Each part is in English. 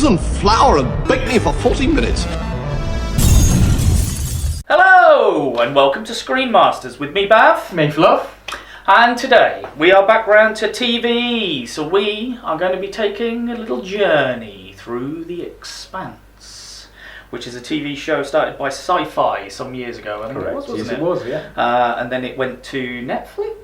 eggs and flour and bake me for 40 minutes. Hello, and welcome to Screen Masters with me, Bath. Me, Fluff. And today, we are back round to TV, so we are going to be taking a little journey through the Expanse, which is a TV show started by Sci-Fi some years ago, I think it was, wasn't Yes, it? it was, yeah. And then it went to Netflix?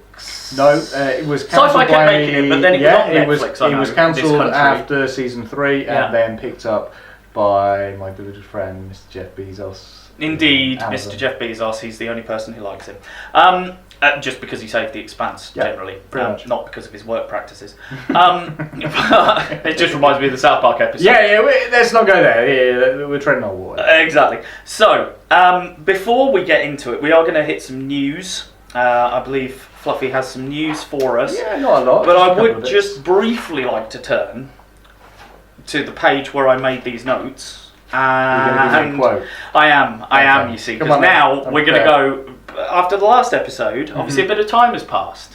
No, it was cancelled. Sci-Fi kept making it, but then it was on Netflix. It was cancelled after season 3 and then picked up by my good friend, Mr. Jeff Bezos. Indeed, Amazon. Mr. Jeff Bezos, he's the only person who likes him. Just because he saved the Expanse, generally. Not because of his work practices. It just reminds me of the South Park episode. Yeah, let's not go there. Yeah, we're treading on water. Exactly. So, before we get into it, we are going to hit some news. I believe Fluffy has some news for us. Yeah, not a lot. But I would just briefly like to turn to the page where I made these notes. You're going to give me a quote? I am, you see. Because now we're going to go, after the last episode, obviously a bit of time has passed.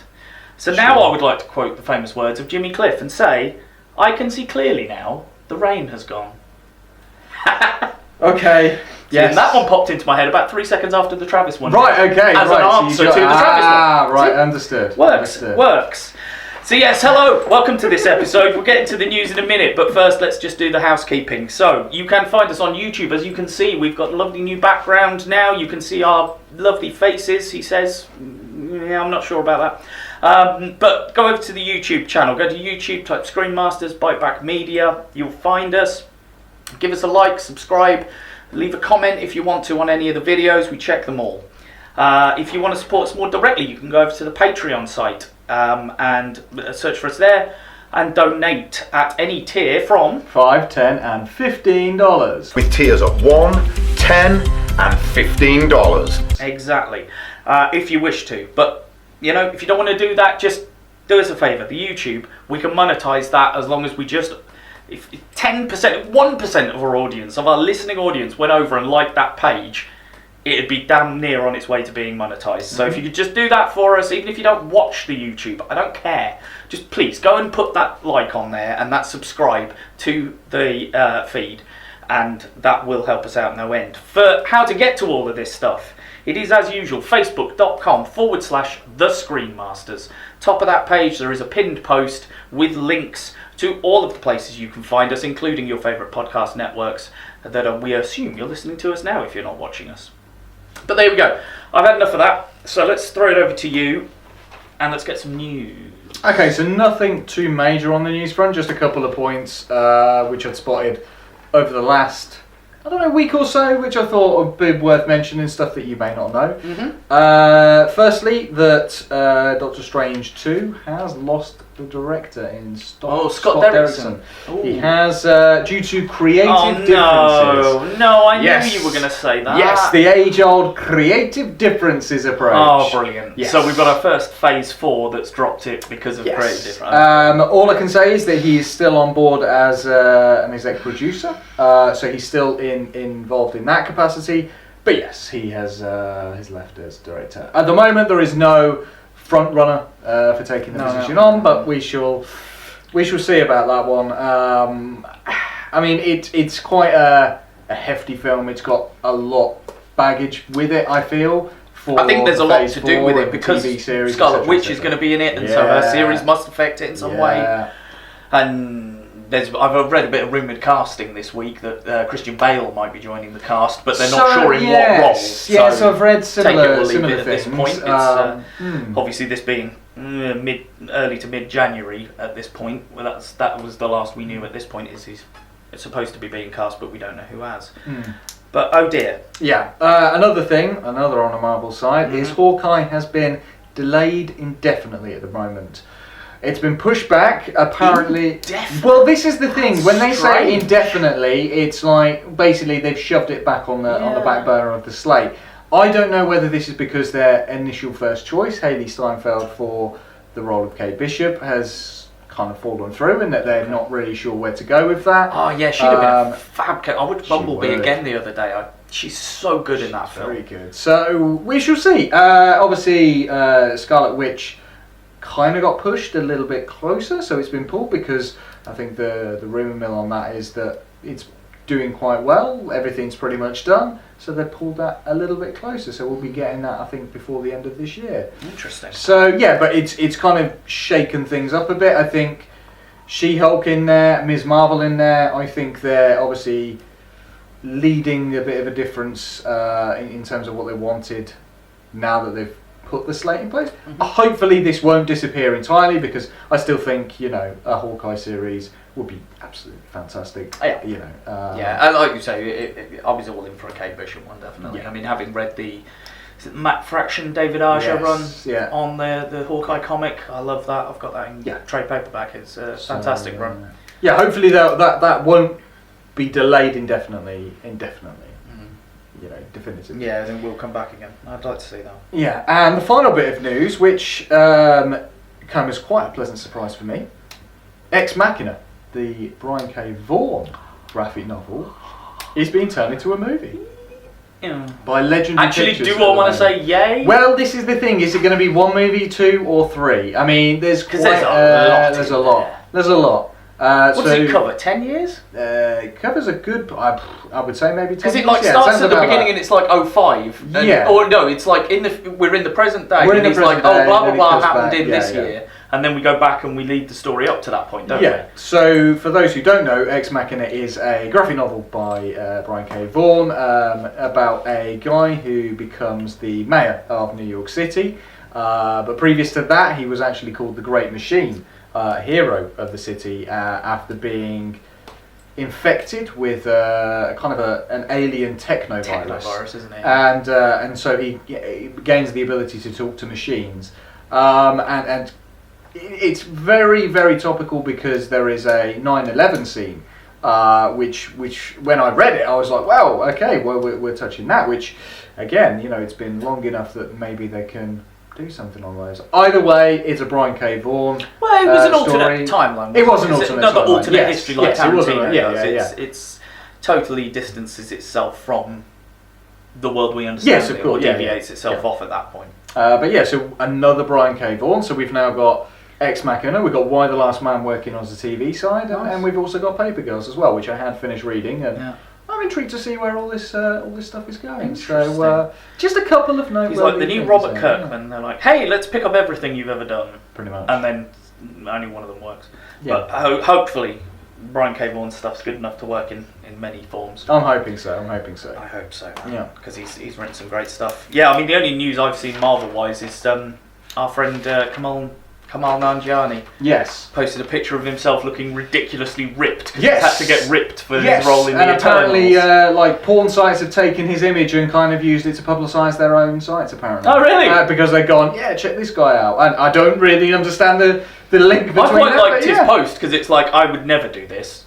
So now I would like to quote the famous words of Jimmy Cliff and say, I can see clearly now, the rain has gone. Okay. Yes. And that one popped into my head about 3 seconds after the Travis one. Right, okay. As an answer to the Travis one. Right, understood. Works. So yes, hello, welcome to this episode. We'll get into the news in a minute, but first let's just do the housekeeping. So, you can find us on YouTube. As you can see, we've got a lovely new background now. You can see our lovely faces, he says. Yeah, I'm not sure about that. But go over to the YouTube channel. Go to YouTube, type Screen Masters, Byte Back Media. You'll find us. Give us a like, subscribe, leave a comment if you want to on any of the videos. We check them all. If you want to support us more directly, you can go over to the Patreon site and search for us there and donate at any tier from $5, $10 and $15. With tiers of $1, $10 and $15. Exactly. If you wish to. But, you know, if you don't want to do that, just do us a favour. The YouTube, we can monetize that as long as we just... If 10%, 1% of our audience, of our listening audience, went over and liked that page, it'd be damn near on its way to being monetized. So if you could just do that for us, even if you don't watch the YouTube, I don't care. Just please go and put that like on there and that subscribe to the feed, and that will help us out no end. For how to get to all of this stuff, it is as usual, facebook.com/The Screen Masters. Top of that page there is a pinned post with links to all of the places you can find us, including your favourite podcast networks that we assume you're listening to us now if you're not watching us. But there we go. I've had enough of that, so let's throw it over to you and let's get some news. Okay, so nothing too major on the news front, just a couple of points which I'd spotted over the last, week or so, which I thought would be worth mentioning, stuff that you may not know. Firstly, that Doctor Strange 2 has lost the director in Scott Derrickson. He has, due to creative differences. No, I knew you were going to say that. Yes, the age-old creative differences approach. Oh, brilliant. Yes. So we've got our first phase 4 that's dropped it because of creative differences. All I can say is that he is still on board as an exec producer, so he's still involved in that capacity. But yes, he has left as director. At the moment, there is no front runner for taking the position on, but we shall see about that one. I mean, it's quite a hefty film. It's got a lot baggage with it, I feel. I think there's a lot to do with it because series, Scarlet Witch is going to be in it, and so her series must affect it in some way. And I've read a bit of rumoured casting this week that Christian Bale might be joining the cast, but they're not sure in what role. So I've read similar things. At this point. It's, obviously, this being early to mid-January at this point. Well, that was the last we knew at this point. It's supposed to be being cast, but we don't know who has. But oh dear. Yeah. Another on the Marvel side, is Hawkeye has been delayed indefinitely at the moment. It's been pushed back, apparently. Well, this is the thing. When they say indefinitely, it's like basically they've shoved it back on the back burner of the slate. I don't know whether this is because their initial first choice, Haley Steinfeld for the role of Kate Bishop, has kind of fallen through, and that they're not really sure where to go with that. Oh yeah, she'd have been a fab. I watched Bumblebee again the other day. She's so good in that film. Very good. So we shall see. Obviously, Scarlet Witch kind of got pushed a little bit closer, so it's been pulled because I think the rumour mill on that is that it's doing quite well. Everything's pretty much done, so they pulled that a little bit closer. So we'll be getting that, I think, before the end of this year. Interesting. So yeah, but it's kind of shaken things up a bit. I think She-Hulk in there, Ms. Marvel in there. I think they're obviously leading a bit of a difference in terms of what they wanted now that they've put the slate in place. Hopefully this won't disappear entirely, because I still think, you know, a Hawkeye series would be absolutely fantastic. Yeah. You know. Yeah, and like you say, I was all in for a Kate Bishop one, definitely. Yeah. I mean, having read the Matt Fraction, David Archer run on the Hawkeye comic, I love that. I've got that in trade paperback. It's a fantastic run. Yeah, hopefully that won't be delayed indefinitely. You know, definitively. Yeah, then we'll come back again. I'd like to see that. Yeah, and the final bit of news, which came as quite a pleasant surprise for me, Ex Machina, the Brian K. Vaughan graphic novel, is being turned into a movie. By Legendary Actually, Pictures. do I want to say yay? Well, this is the thing. Is it going to be one movie, 2 or 3? I mean, there's quite there's a lot. There's a lot. What does it cover? 10 years? It covers a good. I would say maybe 10 years. Because it like starts at the beginning and it's like 05. Yeah. Or no, it's like we're in the present day. We're in the it's present like day, blah blah blah and then it goes happened back. in this year, and then we go back and we lead the story up to that point, don't we? So for those who don't know, Ex Machina is a graphic novel by Brian K. Vaughan about a guy who becomes the mayor of New York City. But previous to that, he was actually called the Great Machine, hero of the city, after being infected with kind of an alien technovirus, isn't it? And so he gains the ability to talk to machines, and it's very, very topical, because there is a 9/11 scene, which when I read it, I was like, wow, okay, well we're touching that, which again, you know, it's been long enough that maybe they can do something on those. Either way, it's a Brian K. Vaughan. Well, it was an story. alternate timeline. It was an alternate not the timeline. alternate history like Tarantino does. Yeah. It's totally distances itself from the world we understand. Yes, of course. Or deviates itself off at that point. But yeah, so another Brian K. Vaughan. So we've now got Ex Machina, we've got Why the Last Man working on the TV side, and we've also got Paper Girls as well, which I had finished reading, and I'm intrigued to see where all this stuff is going. So just a couple of notes. He's like the new Robert Kirkman. They're like, hey, let's pick up everything you've ever done. Pretty much. And then only one of them works. Yeah. But hopefully Brian K. Vaughan's stuff's good enough to work in many forms. I'm hoping so. I hope so. Yeah. Because he's written some great stuff. Yeah, I mean, the only news I've seen Marvel-wise is our friend Kamal Nanjiani posted a picture of himself looking ridiculously ripped. He had to get ripped for his role in the Eternals. And apparently, like, porn sites have taken his image and kind of used it to publicise their own sites, apparently. Oh, really? Because they've gone, check this guy out. And I don't really understand the link between I quite liked his post, because it's like, I would never do this.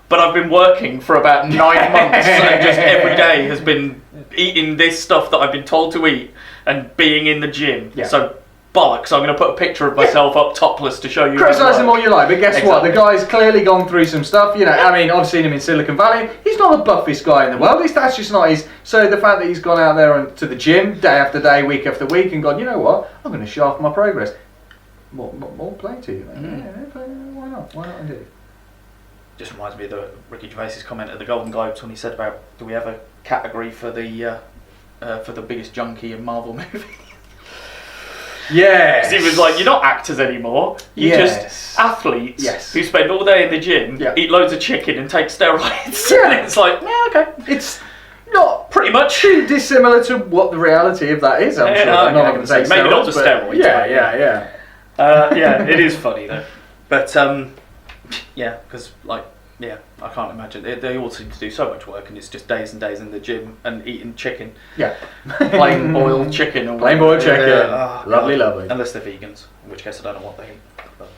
But I've been working for about 9 months, and just every day has been eating this stuff that I've been told to eat and being in the gym. Yeah. So bollocks, I'm going to put a picture of myself up topless to show you. Criticise him all you like, but guess what? The guy's clearly gone through some stuff. You know, I mean, I've seen him in Silicon Valley. He's not the buffest guy in the world. That's just not his. So the fact that he's gone out there and to the gym day after day, week after week, and gone, you know what? I'm going to show off my progress. More play to you, man. Yeah, why not? Why not indeed? Just reminds me of the Ricky Gervais's comment at the Golden Globes when he said about, do we have a category for the biggest junkie in Marvel movie? Yes. He was like, you're not actors anymore. You're just athletes who spend all day in the gym, eat loads of chicken and take steroids. Yeah. And it's like, okay. It's not pretty much too dissimilar to what the reality of that is, I'm sure. I'm not going to say maybe not the steroids. Yeah, it is funny though. But yeah, because I can't imagine. They all seem to do so much work, and it's just days and days in the gym and eating chicken. Yeah. Plain boiled chicken. Or plain boiled chicken. Lovely. Unless they're vegans, in which case I don't know what they eat. But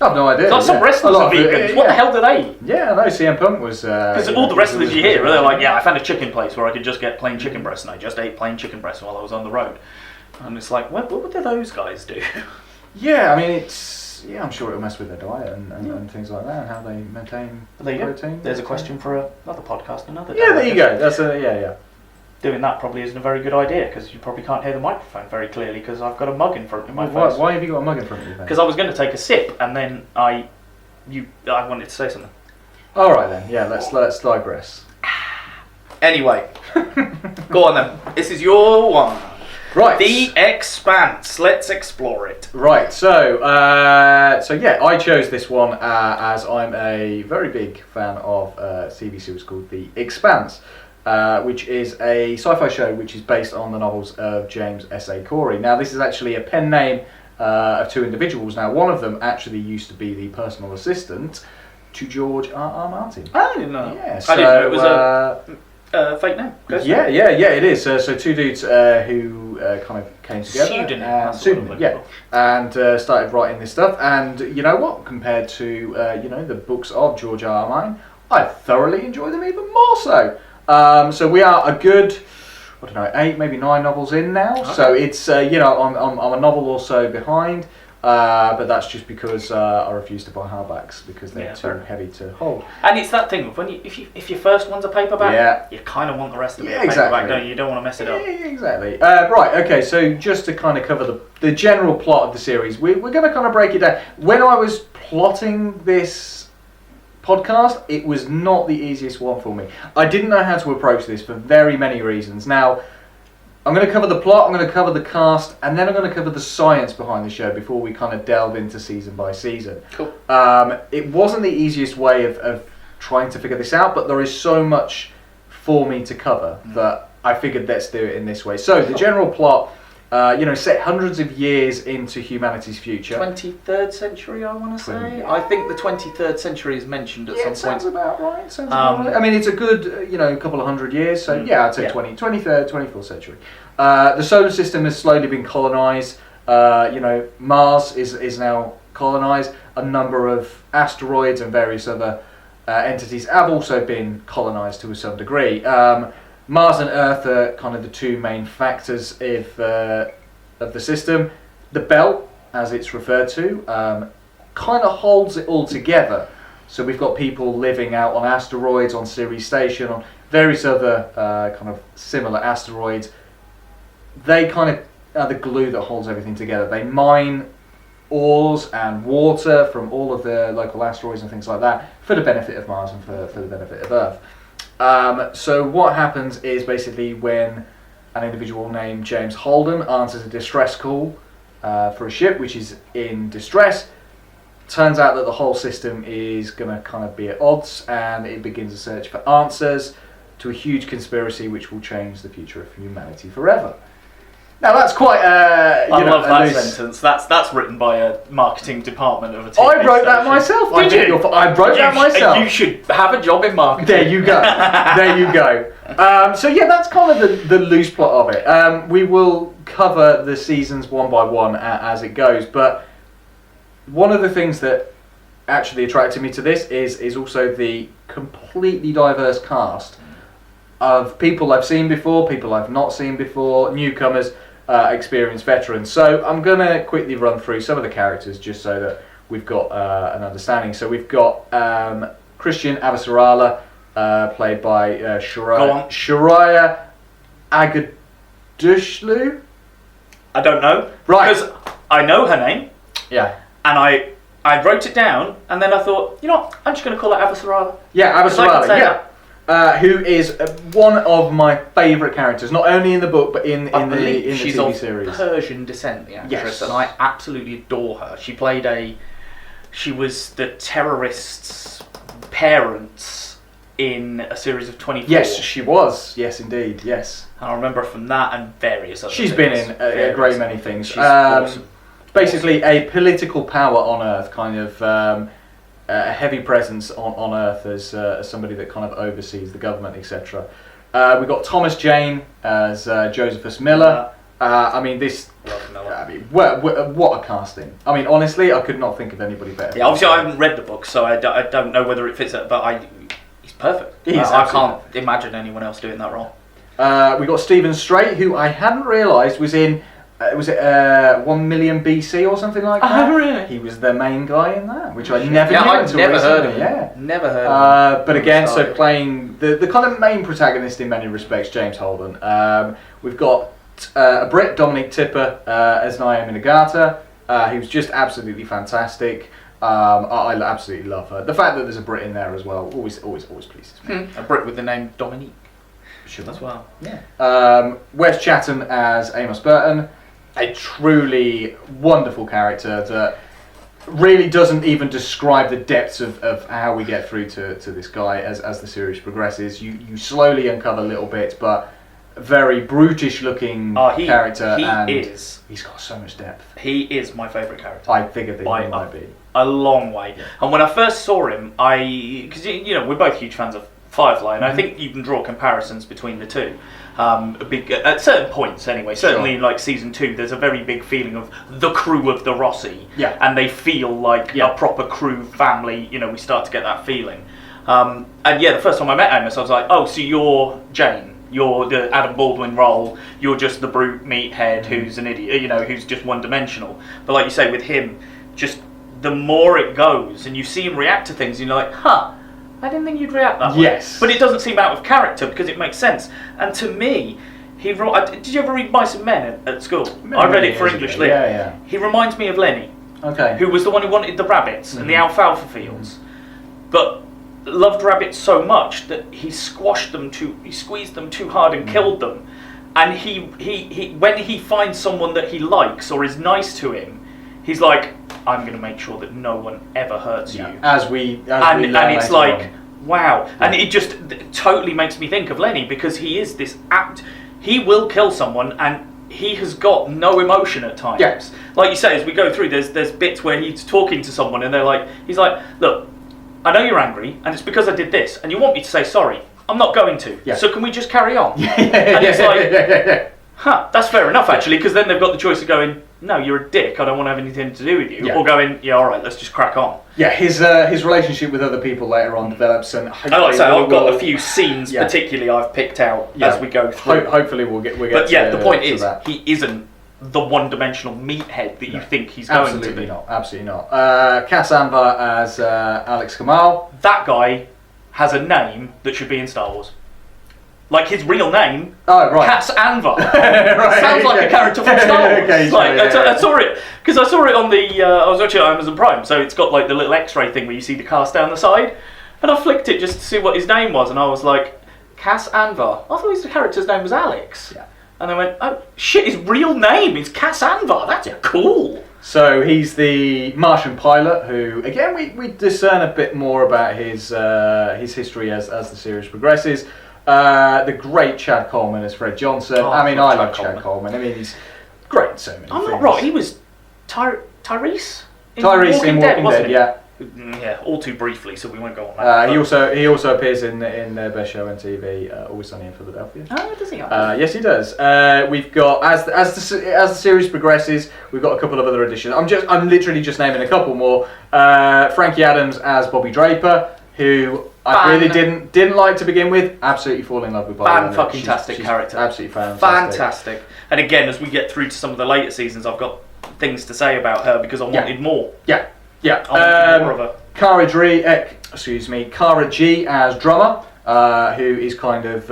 I have no idea. Like some wrestlers are vegans. What the hell do they eat? Yeah, I know CM Punk was... Because all the wrestlers you hear, they're like, I found a chicken place where I could just get plain chicken breasts, and I just ate plain chicken breasts while I was on the road. And it's like, what do those guys do? Yeah, I mean, it's... Yeah, I'm sure it'll mess with their diet and things like that, and how they maintain protein. There's a question for another podcast another day. Yeah, there you go. That's yeah. Doing that probably isn't a very good idea, because you probably can't hear the microphone very clearly, because I've got a mug in front of my face. Why have you got a mug in front of you? Because I was going to take a sip, and then I I wanted to say something. All right then. Yeah, let's digress. Anyway, go on then. This is your one. Right. The Expanse. Let's explore it. Right. So yeah, I chose this one as I'm a very big fan of a TV series called The Expanse, which is a sci-fi show which is based on the novels of James S.A. Corey. Now, this is actually a pen name of two individuals. Now, one of them actually used to be the personal assistant to George R.R. Martin. I didn't know. Yeah. I didn't know it was a fake name. Yeah, it is. So two dudes who kind of came together. Pseudonym, yeah. And started writing this stuff. And you know what? Compared to the books of George R. R. Martin, I thoroughly enjoy them even more so. So we are a good, 8, maybe 9 novels in now. Okay. So it's I'm a novel or so behind. But that's just because I refuse to buy hardbacks because they're too heavy to hold. And it's that thing when if your first one's a paperback, you kind of want the rest of it a paperback, don't you? You don't want to mess it up. Yeah, exactly. Right. Okay. So just to kind of cover the general plot of the series, we're going to kind of break it down. When I was plotting this podcast, it was not the easiest one for me. I didn't know how to approach this for very many reasons. Now, I'm going to cover the plot, I'm going to cover the cast, and then I'm going to cover the science behind the show before we kind of delve into season by season. Cool. It wasn't the easiest way of trying to figure this out, but there is so much for me to cover that I figured let's do it in this way. So the general plot, set hundreds of years into humanity's future. 23rd century, I want to say. I think the 23rd century is mentioned at some point. Sounds about right. I mean, it's a good, couple of hundred years. So I'd say 23rd, 24th century. The solar system has slowly been colonised. Mars is now colonised. A number of asteroids and various other entities have also been colonised to some degree. Mars and Earth are kind of the two main factors of the system. The belt, as it's referred to, kind of holds it all together. So we've got people living out on asteroids, on Ceres Station, on various other kind of similar asteroids. They kind of are the glue that holds everything together. They mine ores and water from all of the local asteroids and things like that for the benefit of Mars and for the benefit of Earth. So what happens is basically when an individual named James Holden answers a distress call for a ship which is in distress, turns out that the whole system is going to kind of be at odds, and it begins a search for answers to a huge conspiracy which will change the future of humanity forever. Now that's quite I love that sentence. That's written by a marketing department of a TV I wrote that myself. Did you? I wrote that myself. You should have a job in marketing. There you go. There you go. So yeah, that's kind of the loose plot of it. We will cover the seasons one by one as it goes. But one of the things that actually attracted me to this is also the completely diverse cast of people I've seen before, people I've not seen before, newcomers, experienced veterans. So I'm going to quickly run through some of the characters just so that we've got an understanding. So we've got Christian Avasarala, played by Shariah Agadushlu. I don't know. Right. Because I know her name. Yeah. And I wrote it down, and then I thought, I'm just going to call her Avasarala. Yeah, Avasarala, yeah. Who is one of my favourite characters, not only in the book but in the TV series. She's of Persian descent, the actress, yes. And I absolutely adore her. She was the terrorists' parents in a series of 24. Yes, she was. Yes, indeed. Yes. And I remember her from that and various other She's things. Been in a great many things. She's awesome. Basically, a political power on Earth, kind of. A heavy presence on Earth as somebody that kind of oversees the government, etc. We've got Thomas Jane as Josephus Miller. What a casting! I mean, honestly, I could not think of anybody better. Yeah, obviously, I haven't read the book, so I don't know whether it fits it, but he's perfect. I can't imagine anyone else doing that role. We got Stephen Strait, who I hadn't realised was in. Was it 1 million BC or something like that? Oh, really? He was the main guy in that, which I never knew I've until never recently. heard of him. Yeah. Never heard of him. But again, so playing the kind of main protagonist in many respects, James Holden. We've got a Brit, Dominic Tipper, as Naomi Nagata, who's just absolutely fantastic. I absolutely love her. The fact that there's a Brit in there as well always pleases me. A Brit with the name Dominique. Sure. As well. Yeah. Wes Chatham as Amos Burton, a truly wonderful character that really doesn't even describe the depths of how we get through to this guy as the series progresses. You slowly uncover little bits, but very brutish looking character. He's got so much depth. He is my favourite character. I figured that he might be. A long way. Yeah. And when I first saw him, because we're both huge fans of Firefly, and I think you can draw comparisons between the two. At certain points, anyway. Certainly in like season 2, there's a very big feeling of the crew of the Rossi, and they feel like a proper crew family. We start to get that feeling. And the first time I met Amos, I was like, oh, so you're Jane. You're the Adam Baldwin role. You're just the brute meathead who's an idiot, who's just one-dimensional. But like you say, with him, just the more it goes, and you see him react to things, and you're like, huh, I didn't think you'd react that way. Yes. But it doesn't seem out of character because it makes sense. And to me, did you ever read Mice and Men at school? I read it for English Lit. Yeah. He reminds me of Lenny. Okay. Who was the one who wanted the rabbits and the alfalfa fields. But loved rabbits so much that he squeezed them too hard and killed them. And he when he finds someone that he likes or is nice to him, he's like, I'm going to make sure that no one ever hurts you. And it's like, wow. Yeah. And it just totally makes me think of Lenny, because he is this he will kill someone and he has got no emotion at times. Yes. Like you say, as we go through, there's bits where he's talking to someone and he's like, look, I know you're angry, and it's because I did this, and you want me to say sorry. I'm not going to. Yeah. So can we just carry on? And it's like, huh, that's fair enough, actually, because then they've got the choice of going, no, you're a dick, I don't want to have anything to do with you, or going, yeah, all right, let's just crack on. Yeah, his relationship with other people later on develops, and hopefully I've got a few scenes particularly I've picked out as we go through. Hopefully we'll get. But the point is, he isn't the one-dimensional meathead that you think he's going to be. Absolutely not. Cass Anvar as Alex Kamal. That guy has a name that should be in Star Wars. Like his real name, Cass Anvar. Sounds like a character from Star Wars. I saw it because I saw it on the. I was watching it on Amazon Prime, so it's got like the little X-ray thing where you see the cast down the side, and I flicked it just to see what his name was, and I was like, Cass Anvar. I thought his character's name was Alex. Yeah. And I went, oh shit, his real name is Cass Anvar. That's cool. So he's the Martian pilot who, again, we discern a bit more about his history as the series progresses. The great Chad Coleman as Fred Johnson. I love Chad Coleman. I mean, he's great in so many things. I'm not right. He was Tyrese in Walking Dead, yeah. Yeah, all too briefly, so we won't go on that. He also appears in their best show on TV, Always Sunny in Philadelphia. Oh, does he? Yes, he does. We've got as the series progresses, we've got a couple of other additions. I'm literally just naming a couple more. Frankie Adams as Bobby Draper, who I really didn't like to begin with. Absolutely fall in love with Bobby. Fan-fucking-tastic character. Absolutely fantastic. And again, as we get through to some of the later seasons, I've got things to say about her because I wanted more. Yeah. Cara G as drummer, who is kind of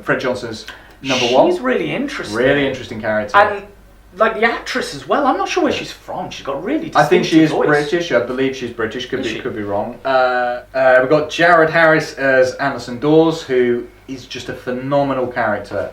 Fred Johnson's number one. She's really interesting. Really interesting character. And like the actress as well. I'm not sure where she's from. She's got a really distinctive I think she is voice. British. I believe she's British. Could be wrong. We've got Jared Harris as Anderson Dawes, who is just a phenomenal character.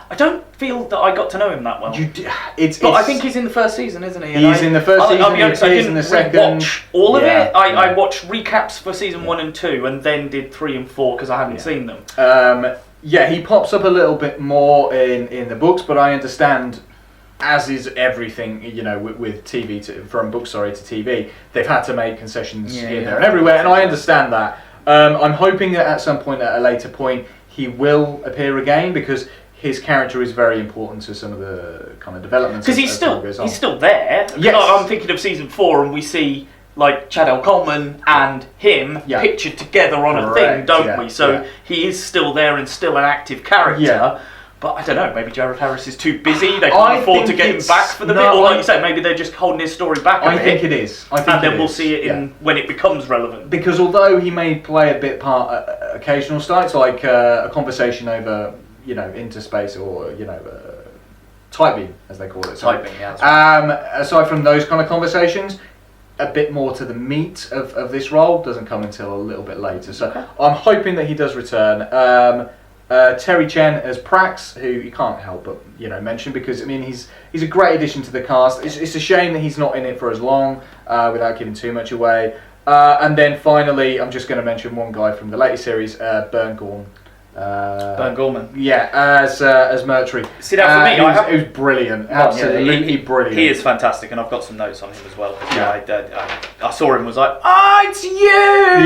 I don't feel that I got to know him that well. But I think he's in the first season, isn't he? He's in the first season. I'll be honest, I didn't in the second. Watch all of it. I watched recaps for season 1 and 2, and then did 3 and 4 because I hadn't seen them. He pops up a little bit more in the books, but I understand, as is everything, with TV from books to TV, they've had to make concessions here, there, and everywhere, and I understand that. I'm hoping that at some point, at a later point, he will appear again because his character is very important to some of the kind of developments. Because he's still there. Yes. I'm thinking of season 4, and we see like Chad L. Coleman and him pictured together on a thing, don't we? So he is still there and still an active character. Yeah. But I don't know, maybe Jared Harris is too busy, they can't afford to get him back for the bit, or like you say, maybe they're just holding his story back a bit. I think it is. We'll see it when it becomes relevant. Because although he may play a bit part occasional starts, like a conversation over, interspace or, tight beam, as they call it. Tight beam, yeah. Aside from those kind of conversations, a bit more to the meat of this role doesn't come until a little bit later. So I'm hoping that he does return. Terry Chen as Prax, who you can't help but mention, because I mean he's a great addition to the cast. It's a shame that he's not in it for as long, without giving too much away. And then finally, I'm just going to mention one guy from the latest series, Burn Gorman. Burn Gorman. Yeah, as Mercury. See, that for me, it was brilliant. Absolutely brilliant. He is fantastic, and I've got some notes on him as well. I saw him, was like, oh, it's you!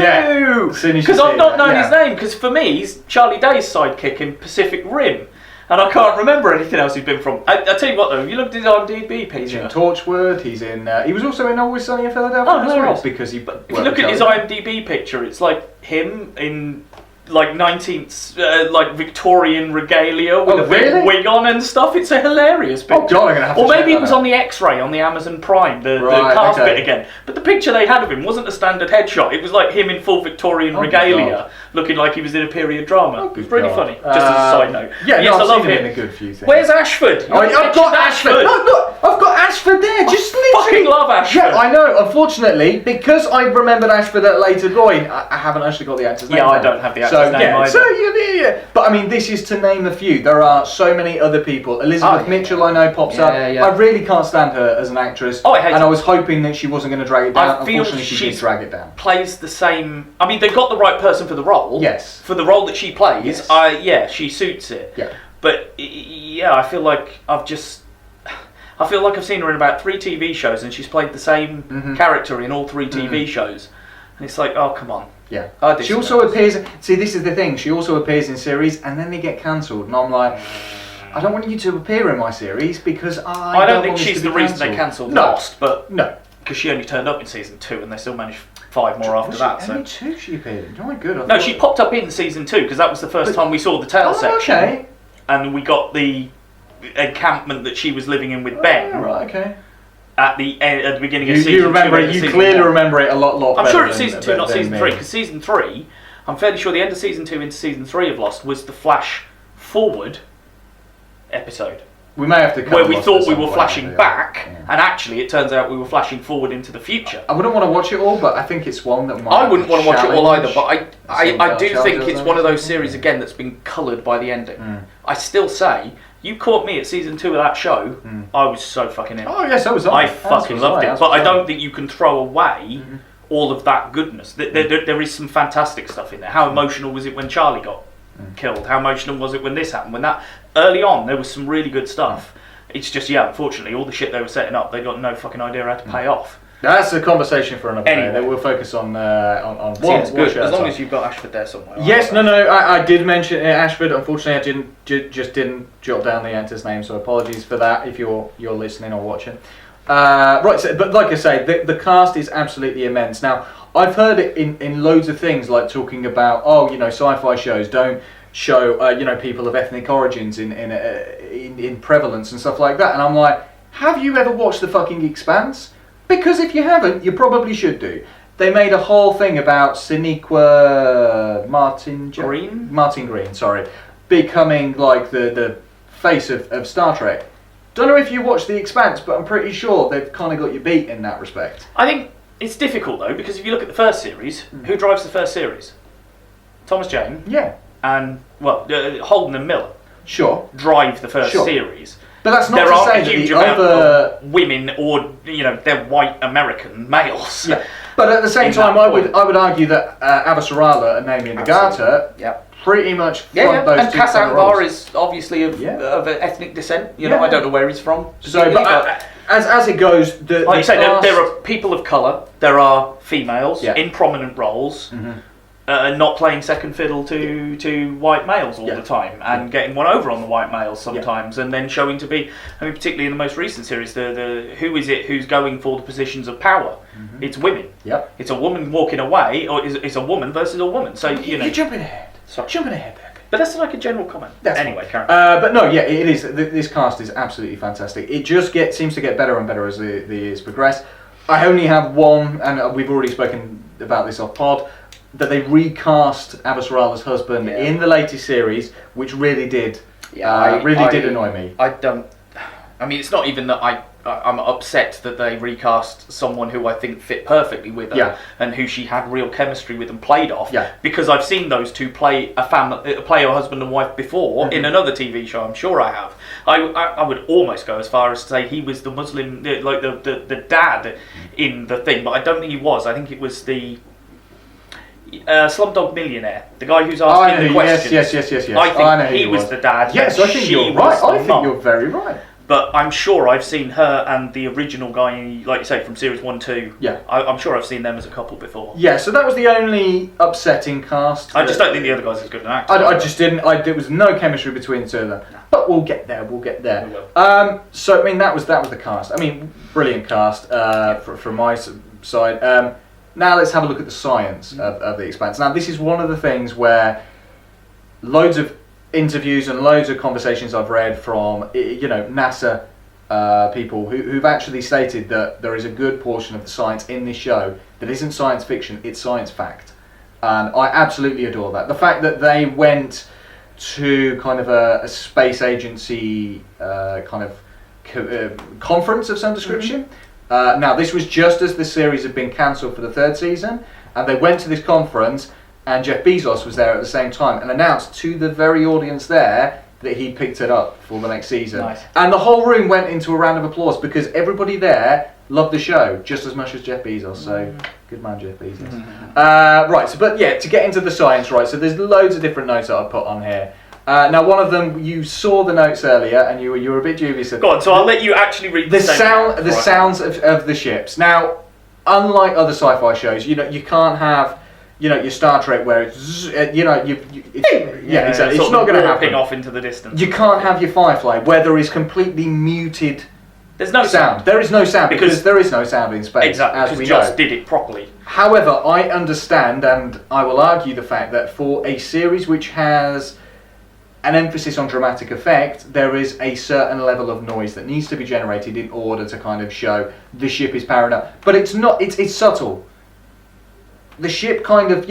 Yeah. Because I've not known his name. Because for me, he's Charlie Day's sidekick in Pacific Rim, and I can't remember anything else he's been from. I tell you what, though, if you looked at his IMDb page, he's in Torchwood. He's in. He was also in Always Sunny in Philadelphia as well. Because if you look at his IMDb picture, it's like him in like 19th, like Victorian regalia with a big wig on and stuff. It's a hilarious picture. Oh God, I'm gonna have to or maybe check it was that on the X-ray on the Amazon Prime, the cast bit again. But the picture they had of him wasn't a standard headshot. It was like him in full Victorian regalia, looking like he was in a period drama. It was really funny. Just as a side note. Yeah, yes, I love him. In a good few things. Where's Ashford? I've got Ashford. No, look, I've got Ashford there. Just fucking love Ashford. Yeah, I know. Unfortunately, because I remembered Ashford at a later point, I haven't actually got the actor's name. Yeah, I don't have the actor's name either. So yeah. But I mean, this is to name a few. There are so many other people. Elizabeth Mitchell, I know, pops up. Yeah. I really can't stand her as an actress. Oh, I hate her. And I was hoping that she wasn't going to drag it down. I feel Unfortunately, she did drag it down. Plays the same. I mean, they got the right person for the role. Yes. For the role that she plays, yes. She suits it. Yeah. But yeah, I feel like I've seen her in about 3 TV shows, and she's played the same character in all 3 TV shows, and it's like, oh come on. Yeah. She I also appears. See, this is the thing. She also appears in series, and then they get cancelled, and I'm like, I don't want you to appear in my series because I don't think want she's the reason they cancelled No. Lost, but no, because she only turned up in season 2, and they still managed 5 more after that. Only 2 she appeared in. Oh my god. No, she popped up in season 2 because that was the first time we saw the tail section. Okay. And we got the encampment that she was living in with Ben. Oh, right. Okay. At the beginning of season 2. You remember it. You clearly remember it a lot I'm better. sure it's season 2, not season 3. Me. Because season 3, I'm fairly sure the end of season 2 into season 3 of Lost was the flash forward episode. We may have to cover where we Lost thought at we some were point, flashing back, and actually it turns out we were flashing forward into the future. I wouldn't want to watch it all, but I think it's one that might. I wouldn't want to watch it all either, but I do think challenge it's one of those series again that's been coloured by the ending. I still say, you caught me at season 2 of that show, I was so fucking in. Oh yes, I was on. I fucking loved it, but I don't think you can throw away all of that goodness. There is some fantastic stuff in there. How emotional was it when Charlie got killed? How emotional was it when this happened? When that early on, there was some really good stuff. It's just, unfortunately, all the shit they were setting up, they got no fucking idea how to pay off. That's a conversation for another day. Anyway. We'll focus on it's good, as long as you've got Ashford there somewhere. Yes, I did mention Ashford. Unfortunately, I didn't jot down the actor's name, so apologies for that if you're listening or watching. Right, so, but like I say, the cast is absolutely immense. Now, I've heard it in loads of things, like talking about, sci-fi shows don't show people of ethnic origins in prevalence and stuff like that, and I'm like, have you ever watched the fucking Expanse? Because if you haven't, you probably should do. They made a whole thing about Sonequa Martin Green, becoming like the face of Star Trek. Don't know if you watched the Expanse, but I'm pretty sure they've kind of got you beat in that respect. I think it's difficult though, because if you look at the first series, who drives the first series? Thomas Jane. Yeah. And Holden and Miller. Sure. Drive the first series. But that's not there to aren't say a that huge the amount other of women or they're white American males. Yeah. But at the same time, I would argue that Avasarala and Naomi Nagata pretty much front those and two Cas kind of Anwar roles. is obviously of ethnic descent. I don't know where he's from. So, but as it goes, like you say, there are people of colour. There are females in prominent roles. Not playing second fiddle to white males all the time, and getting one over on the white males sometimes, and then showing to be, particularly in the most recent series, the who is it who's going for the positions of power? It's women. Yep. It's a woman walking away, or it's a woman versus a woman. So you're jumping ahead. Sorry. Jumping ahead there. But that's like a general comment. Anyway, Karen. But no, it is. This cast is absolutely fantastic. It just seems to get better and better as the years progress. I only have one, and we've already spoken about this off pod, that they recast Avasarala's husband in the latest series, which really did, did annoy me. I mean, it's not even that I'm upset that they recast someone who I think fit perfectly with her and who she had real chemistry with and played off. Yeah. Because I've seen those two play a husband and wife before in another TV show. I'm sure I have. I would almost go as far as to say he was the Muslim, like the dad in the thing, but I don't think he was. I think it was the Slumdog Millionaire, the guy who's asking the questions. Yes. I think he was the dad. Yes, I think you're right. I think you're very right. But I'm sure I've seen her and the original guy, like you say, from series 1, 2. Yeah. I'm sure I've seen them as a couple before. Yeah, so that was the only upsetting cast. I just don't think the other guy's as good an actor. I just didn't. There was no chemistry between the two of them. No. But we'll get there. So I mean, that was the cast. I mean, brilliant cast from my side. Now let's have a look at the science of the Expanse. Now this is one of the things where loads of interviews and loads of conversations I've read from NASA people who've actually stated that there is a good portion of the science in this show that isn't science fiction, it's science fact. And I absolutely adore that. The fact that they went to kind of a space agency conference of some description. Now this was just as the series had been cancelled for the 3rd season, and they went to this conference and Jeff Bezos was there at the same time and announced to the very audience there that he picked it up for the next season. Nice. And the whole room went into a round of applause because everybody there loved the show just as much as Jeff Bezos. So, good man, Jeff Bezos. Right, so but yeah, to get into the science, right, so there's loads of different notes that I've put on here. Now, one of them, you saw the notes earlier and you were a bit dubious. Go on, so I'll let you actually read the sounds of the ships. Now, unlike other sci-fi shows, you can't have your Star Trek where it's exactly. It's not going to happen. Off into the distance. You can't have your Firefly where there is completely muted. There's no sound. There is no sound because there is no sound in space. Exactly. As we Joss did it properly. However, I understand and I will argue the fact that for a series which has an emphasis on dramatic effect, there is a certain level of noise that needs to be generated in order to kind of show the ship is powering up. But it's not. It's subtle. The ship kind of,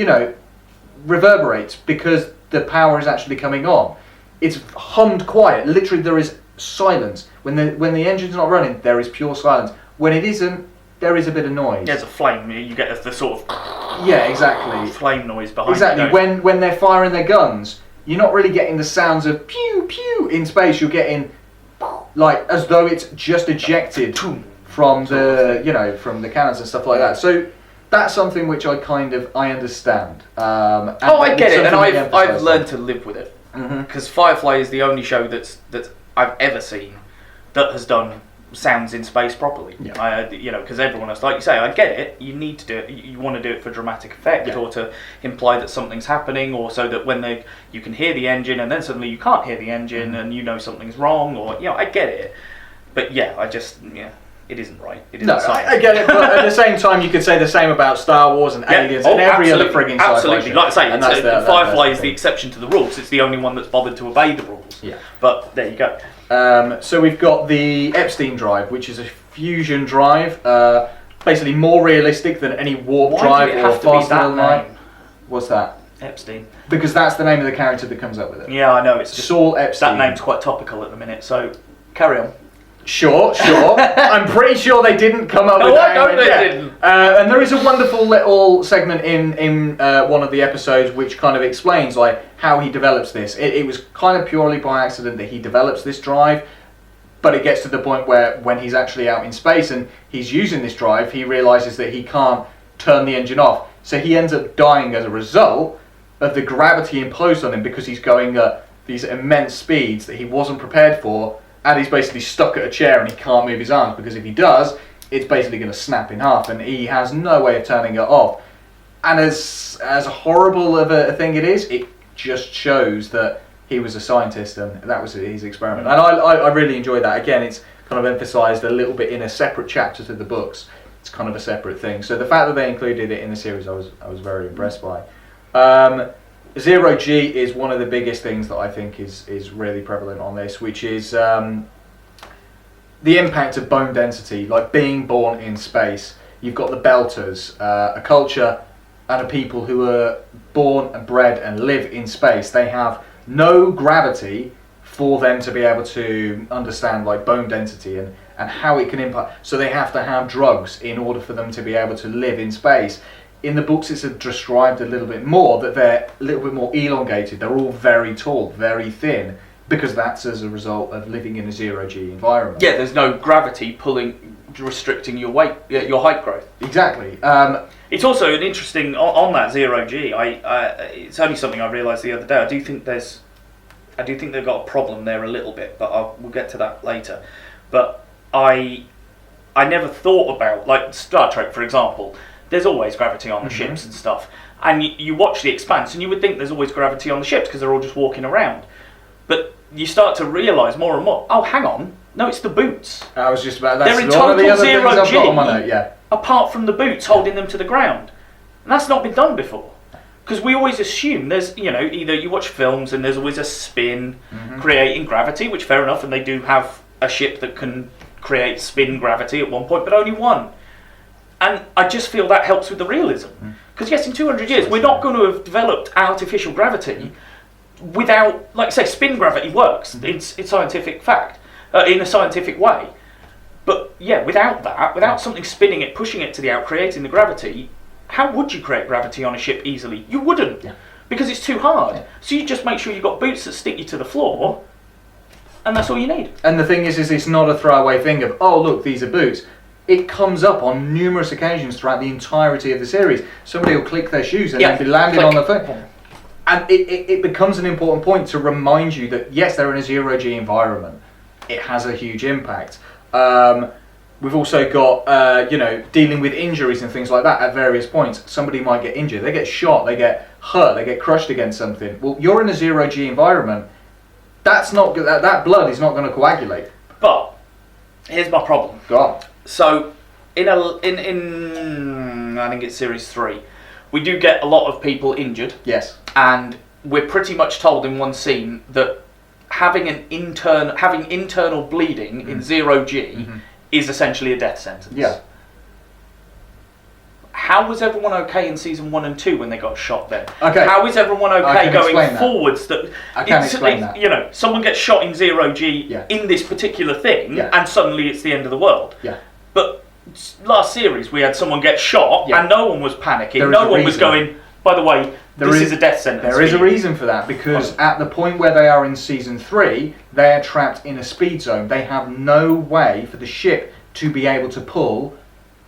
reverberates because the power is actually coming on. It's hummed quiet. Literally, there is silence. When the engine's not running, there is pure silence. When it isn't, there is a bit of noise. There's a flame. You get the sort of exactly flame noise behind. Exactly. When they're firing their guns, you're not really getting the sounds of pew pew in space. You're getting like as though it's just ejected from the from the cannons and stuff like that. So. That's something which I understand. I get it, and I've learned to live with it. Because Firefly is the only show that I've ever seen that has done sounds in space properly. Yeah. Because everyone else, like you say, I get it. You need to do it. You want to do it for dramatic effect, or to imply that something's happening, or so that you can hear the engine, and then suddenly you can't hear the engine, and something's wrong, or I get it. But it isn't right. It isn't science. I get it, but at the same time, you could say the same about Star Wars and Aliens and every other frigging sci-fi absolutely. Like I say, Firefly is the exception to the rules. It's the only one that's bothered to obey the rules. Yeah. But there you go. So we've got the Epstein drive, which is a fusion drive, basically more realistic than any warp drive or faster than light. What's that? Epstein. Because that's the name of the character that comes up with it. Yeah, I know. It's just Saul Epstein. That name's quite topical at the minute. So carry on. Sure. I'm pretty sure they didn't come up with that. No, they didn't. And there is a wonderful little segment in one of the episodes which kind of explains like how he develops this. It was kind of purely by accident that he develops this drive, but it gets to the point where when he's actually out in space and he's using this drive, he realizes that he can't turn the engine off. So he ends up dying as a result of the gravity imposed on him because he's going at these immense speeds that he wasn't prepared for. And he's basically stuck at a chair and he can't move his arms because if he does, it's basically going to snap in half and he has no way of turning it off. And as horrible of a thing it is, it just shows that he was a scientist and that was his experiment. And I really enjoy that. Again, it's kind of emphasised a little bit in a separate chapter to the books. It's kind of a separate thing. So the fact that they included it in the series, I was very impressed by. Zero G is one of the biggest things that I think is really prevalent on this, which is the impact of bone density, like being born in space. You've got the Belters, a culture and a people who are born and bred and live in space. They have no gravity for them to be able to understand like bone density and how it can impact. So they have to have drugs in order for them to be able to live in space. In the books, it's described a little bit more that they're a little bit more elongated. They're all very tall, very thin, because that's as a result of living in a zero-G environment. Yeah, there's no gravity restricting your weight, your height growth. Exactly. It's also an interesting on that zero-G. It's only something I realised the other day. I do think they've got a problem there a little bit, but we'll get to that later. But I never thought about, like Star Trek, for example. There's always gravity on the ships and stuff. And you watch The Expanse and you would think there's always gravity on the ships because they're all just walking around. But you start to realise more and more, oh, hang on, no, it's the boots. I was just about that. They're in one of the total other things I've got zero-G, on my note, yeah. apart from the boots holding them to the ground. And that's not been done before. Because we always assume there's, either you watch films and there's always a spin creating gravity, which fair enough, and they do have a ship that can create spin gravity at one point, but only one. And I just feel that helps with the realism. Because yes, in 200 years, we're not going to have developed artificial gravity without, like say, spin gravity works. It's scientific fact, in a scientific way. But yeah, without that, without something spinning it, pushing it to the out, creating the gravity, how would you create gravity on a ship easily? You wouldn't, because it's too hard. So you just make sure you've got boots that stick you to the floor, and that's all you need. And the thing is it's not a throwaway thing of, oh look, these are boots. It comes up on numerous occasions throughout the entirety of the series. Somebody will click their shoes and then be landed on the foot. And it becomes an important point to remind you that yes, they're in a zero-G environment. It has a huge impact. We've also got, dealing with injuries and things like that at various points. Somebody might get injured, they get shot, they get hurt, they get crushed against something. Well, you're in a zero-G environment. That's not that blood is not going to coagulate. But here's my problem. Go on. So in I think it's series 3, we do get a lot of people injured. Yes. And we're pretty much told in one scene that having internal bleeding in zero-G is essentially a death sentence. Yeah. How was everyone okay in season 1 and 2 when they got shot then? Okay. How is everyone okay going forwards? I can explain that. Someone gets shot in zero-G in this particular thing, and suddenly it's the end of the world. Yeah. But last series we had someone get shot and no one was panicking. No one was going, by the way, this is a death sentence. There is a reason for that, because at the point where they are in season 3, they are trapped in a speed zone. They have no way for the ship to be able to pull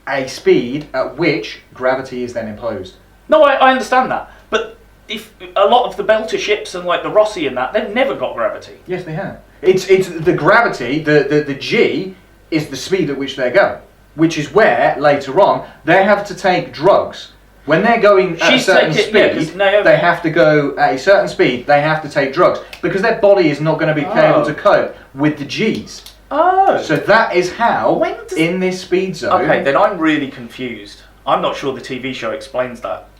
a speed at which gravity is then imposed. No, I understand that. But if a lot of the Belter ships and like the Rossi and that, they've never got gravity. Yes, they have. It's the gravity, the G is the speed at which they're going, which is where later on they have to take drugs. When they're going at a certain speed, they have to go at a certain speed. They have to take drugs because their body is not going to be able to cope with the G's. Oh. So that is how in this speed zone. Okay, then I'm really confused. I'm not sure the TV show explains that.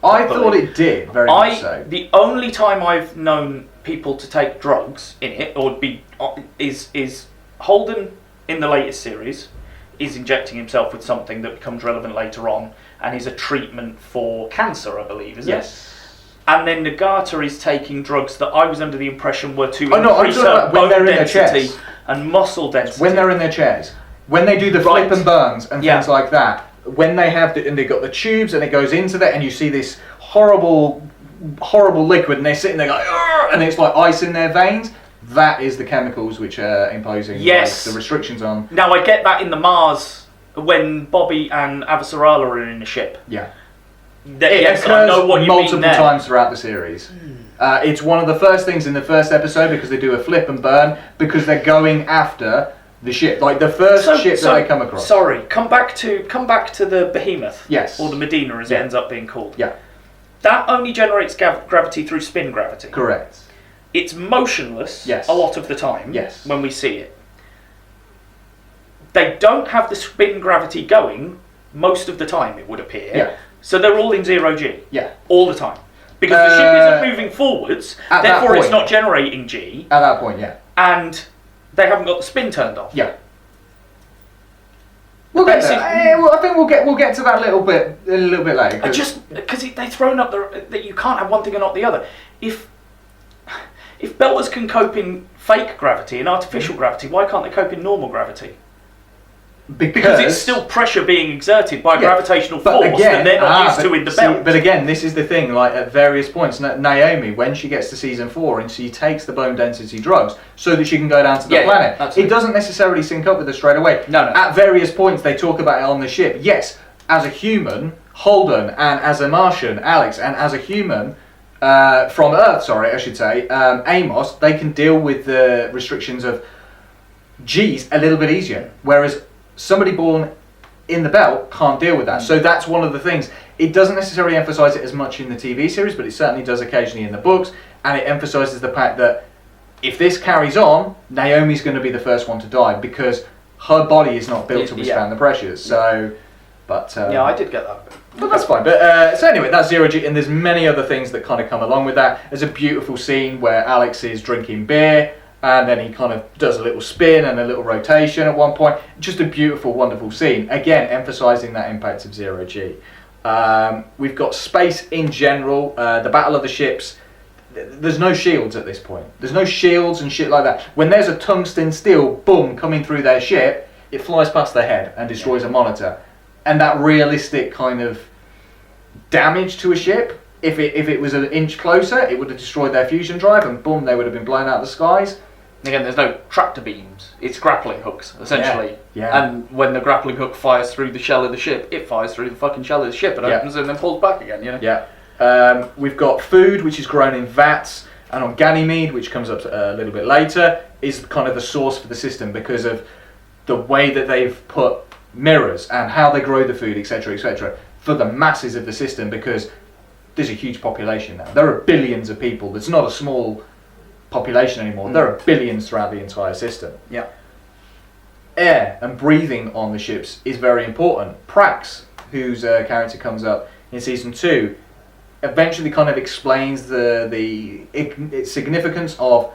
I thought it did very much so. The only time I've known people to take drugs in it is Holden in the latest series is injecting himself with something that becomes relevant later on, and is a treatment for cancer, I believe, isn't it? Yes. And then Nagata is taking drugs that I was under the impression were to I'm increase talking about when they're in their chairs and muscle density. When they're in their chairs, when they do the flip and burns and things like that, when they have and they've got the tubes and it goes into that, and you see this horrible liquid, and they're sitting there going, and it's like ice in their veins. That is the chemicals which are imposing the restrictions on. Now I get that in the Mars when Bobby and Avasarala are in the ship. Yeah. Yes, I know what you multiple mean there. times throughout the series. It's one of the first things in the first episode because they do a flip and burn because they're going after the ship, like the first ship that they come across. Sorry, come back to the Behemoth. Yes. Or the Medina, as it ends up being called. Yeah. That only generates gravity through spin gravity. Correct. It's motionless a lot of the time when we see it. They don't have the spin gravity going most of the time, it would appear. Yeah. So they're all in zero-G. Yeah. All the time. Because the ship isn't moving forwards, therefore it's not generating G. At that point, yeah. And they haven't got the spin turned off. Yeah. We'll get there. I think we'll get to that a little bit later. Just because they've thrown up that you can't have one thing and not the other. if belters can cope in fake gravity and artificial gravity, why can't they cope in normal gravity? Because it's still pressure being exerted by gravitational force that they're not used to in the belt. But again, this is the thing, like at various points, Naomi, when she gets to season 4 and she takes the bone density drugs so that she can go down to the planet, it doesn't necessarily sync up with her straight away. No. At various points they talk about it on the ship. Yes, as a human, Holden, and as a Martian, Alex, and as a human, from Earth, Amos, they can deal with the restrictions of G's a little bit easier, whereas somebody born in the belt can't deal with that. So that's one of the things. It doesn't necessarily emphasise it as much in the TV series, but it certainly does occasionally in the books, and it emphasises the fact that if this carries on, Naomi's going to be the first one to die because her body is not built to withstand the pressures. So, but I did get that. But that's fine. But so anyway, that's Zero G, and there's many other things that kind of come along with that. There's a beautiful scene where Alex is drinking beer, and then he kind of does a little spin and a little rotation at one point. Just a beautiful, wonderful scene. Again, emphasising that impact of Zero G. We've got space in general. The Battle of the Ships. There's no shields at this point. There's no shields and shit like that. When there's a tungsten steel, boom, coming through their ship, it flies past their head and destroys a monitor. And that realistic kind of damage to a ship, if it was an inch closer, it would have destroyed their fusion drive, and boom, they would have been blown out of the skies. Again, there's no tractor beams. It's grappling hooks, essentially. Yeah. And when the grappling hook fires through the shell of the ship, it fires through the fucking shell of the ship and opens and then pulls back again, you know? Yeah. We've got food, which is grown in vats, and on Ganymede, which comes up a little bit later, is kind of the source for the system because of the way that they've put mirrors and how they grow the food, etc., for the masses of the system, because there's a huge population now. There are billions of people. It's not a small population anymore. There are billions throughout the entire system. Yeah. Air and breathing on the ships is very important. Prax, whose character comes up in season 2, eventually kind of explains the significance of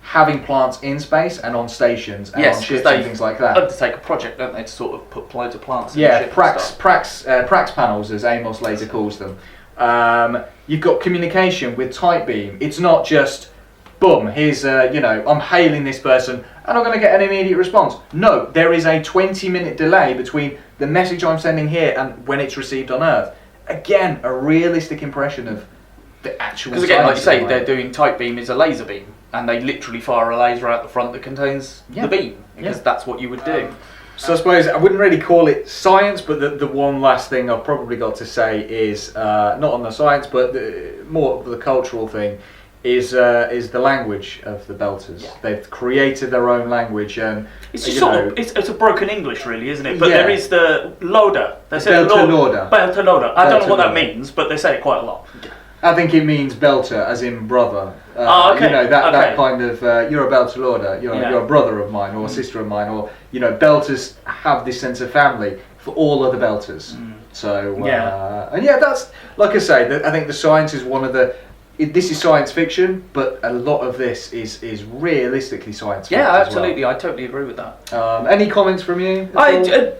having plants in space and on stations and on ships and things like that. They undertake a project, don't they, to sort of put loads of plants in the ship. Prax panels, as Amos later calls them. You've got communication with Type Beam. It's not just boom, here's I'm hailing this person and I'm going to get an immediate response. No, there is a 20-minute delay between the message I'm sending here and when it's received on Earth. Again, a realistic impression of the actual. Because again, like you say, they're doing Type Beam is a laser beam, and they literally fire a laser out the front that contains the beam, because that's what you would do. So I suppose I wouldn't really call it science, but the one last thing I've probably got to say is not on the science, but more of the cultural thing is the language of the Belters. Yeah. They've created their own language, and it's just it's a broken English, really, isn't it? But there is the Loda. They say Belter-Loda. Belter-Loda. I don't know what that means, but they say it quite a lot. I think it means belter, as in brother. Okay. That kind of, you're a Belter-Loda, you're a brother of mine, or a sister of mine, or, Belters have this sense of family for all other Belters. So, and that's, like I say, I think the science is one of the, this is science fiction, but a lot of this is realistically science fiction. Yeah, absolutely. I totally agree with that. Any comments from you?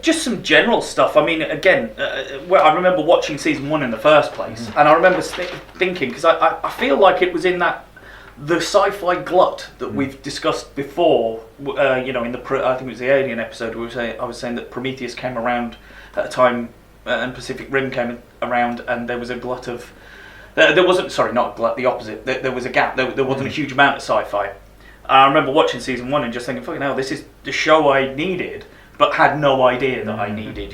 Just some general stuff. I mean, again, I remember watching season 1 in the first place, and I remember thinking, because I feel like it was in the sci-fi glut that we've discussed before. In I think it was the Alien episode where I was saying that Prometheus came around at a time, and Pacific Rim came around, and there was a glut of. There wasn't, sorry, not a glut, the opposite. There was a gap. There wasn't a huge amount of sci-fi. I remember watching season 1 and just thinking, fucking hell, this is the show I needed, but had no idea that I needed,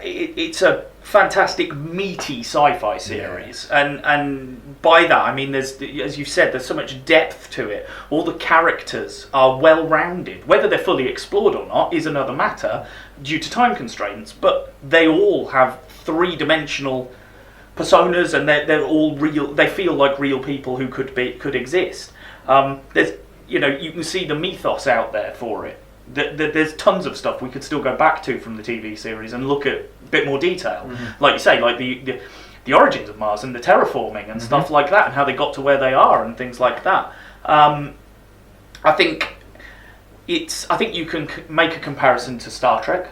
It's a fantastic, meaty sci-fi series. And by that, I mean, there's, as you said, there's so much depth to it. All the characters are well-rounded. Whether they're fully explored or not is another matter due to time constraints, but they all have three-dimensional personas, and they're all real. They feel like real people who could exist. There's you can see the mythos out there for it. There's tons of stuff we could still go back to from the TV series and look at a bit more detail. Like you say, like the origins of Mars and the terraforming and stuff like that, and how they got to where they are and things like that. I think you can make a comparison to Star Trek.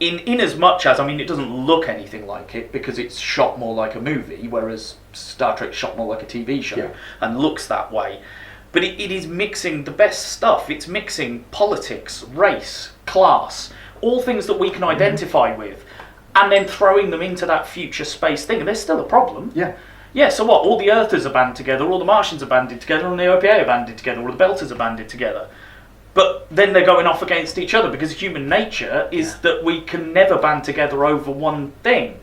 in as much as, I mean, it doesn't look anything like it because it's shot more like a movie, whereas Star Trek's shot more like a TV show and looks that way. But it is mixing the best stuff. It's mixing politics, race, class, all things that we can identify with, and then throwing them into that future space thing. And there's still a problem. Yeah, so what? All the Earthers are banded together, all the Martians are banded together, all the OPA are banded together, all the Belters are banded together. But then they're going off against each other because human nature is that we can never band together over one thing.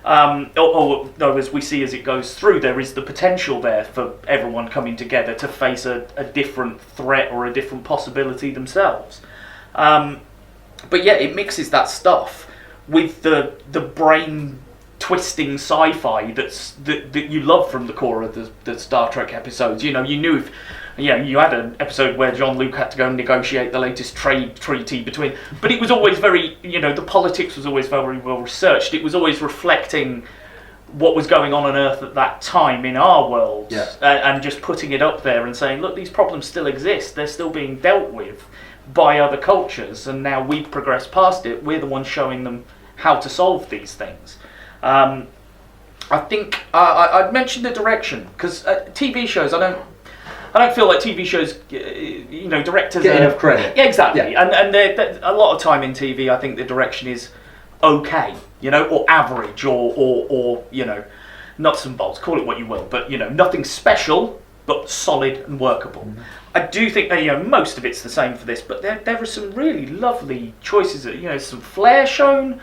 Though as we see as it goes through, there is the potential there for everyone coming together to face a different threat or a different possibility themselves. But yeah, it mixes that stuff with the brain twisting sci-fi that you love from the core of the Star Trek episodes. You know, you knew if you had an episode where Jean-Luc had to go and negotiate the latest trade treaty between, but it was always very, the politics was always very well researched. It was always reflecting what was going on Earth at that time in our world, and just putting it up there and saying, look, these problems still exist. They're still being dealt with by other cultures, and now we've progressed past it. We're the ones showing them how to solve these things. I think I'd mentioned the direction because TV shows, I don't feel like TV shows, directors get enough credit. Yeah, exactly. And they're, a lot of time in TV, I think the direction is okay, or average, or nuts and bolts. Call it what you will, but nothing special, but solid and workable. I do think that most of it's the same for this, but there are some really lovely choices. Some flair shown.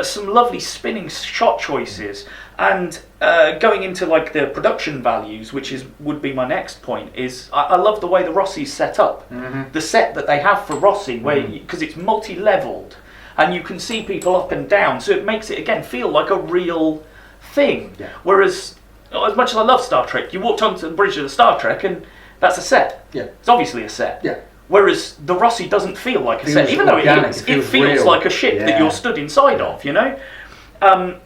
Some lovely spinning shot choices, and going into like the production values, which would be my next point, is I love the way the Rossi's set up. The set that they have for Rossi, because it's multi-leveled, and you can see people up and down, so it makes it again feel like a real thing. Whereas, as much as I love Star Trek, you walked onto the bridge of the Star Trek, and that's a set. It's obviously a set. Whereas the Rossi doesn't feel like a set, even though it feels like a ship that you're stood inside of, and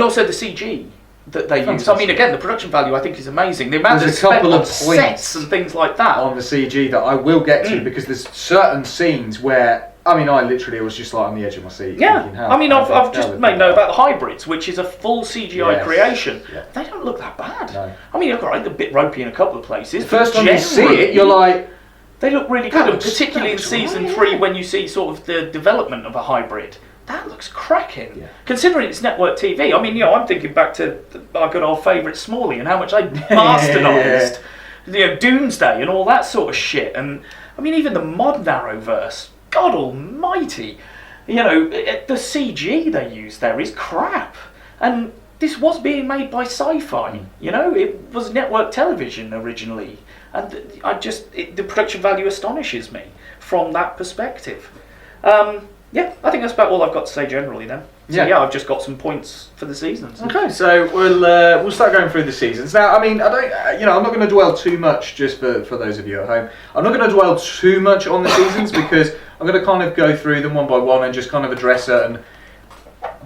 also the CG that they use. I mean, again, the production value I think is amazing. The amount there's a couple of sets and things like that on the CG that I will get to, because there's certain scenes where I literally was just like on the edge of my seat. Thinking, I've just made note about the hybrids, which is a full CGI creation. They don't look that bad. No. I mean, they're a bit ropey in a couple of places. The first time you see it, you're like, they look really good, and particularly in season 3 when you see sort of the development of a hybrid. That looks cracking. Considering it's network TV. I mean, I'm thinking back to our good old favourite Smalley and how much I bastardised Doomsday and all that sort of shit. And I mean, even the mod Narrowverse, God almighty, the CG they use there is crap. And this was being made by Sci-Fi. It was network television originally. And the production value astonishes me from that perspective. I think that's about all I've got to say generally then. So I've just got some points for the seasons. Okay, so we'll start going through the seasons. Now, I mean, I'm not going to dwell too much, just for those of you at home. I'm not going to dwell too much on the seasons because I'm going to kind of go through them one by one and just kind of address certain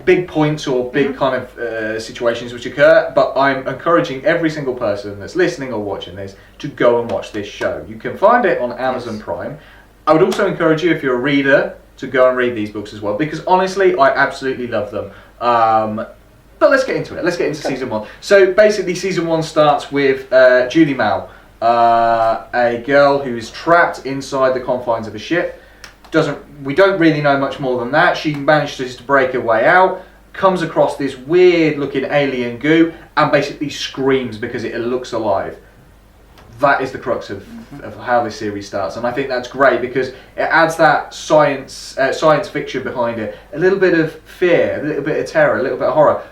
big points or big kind of situations which occur, but I'm encouraging every single person that's listening or watching this to go and watch this show. You can find it on Amazon Prime. I would also encourage you, if you're a reader, to go and read these books as well, because honestly, I absolutely love them. But let's get into it. Let's get into season 1. So basically, season 1 starts with Julie Mao, a girl who is trapped inside the confines of a ship. We don't really know much more than that. She manages to break her way out, comes across this weird looking alien goo, and basically screams because it looks alive. That is the crux of how this series starts, and I think that's great because it adds that science fiction behind it, a little bit of fear, a little bit of terror, a little bit of horror.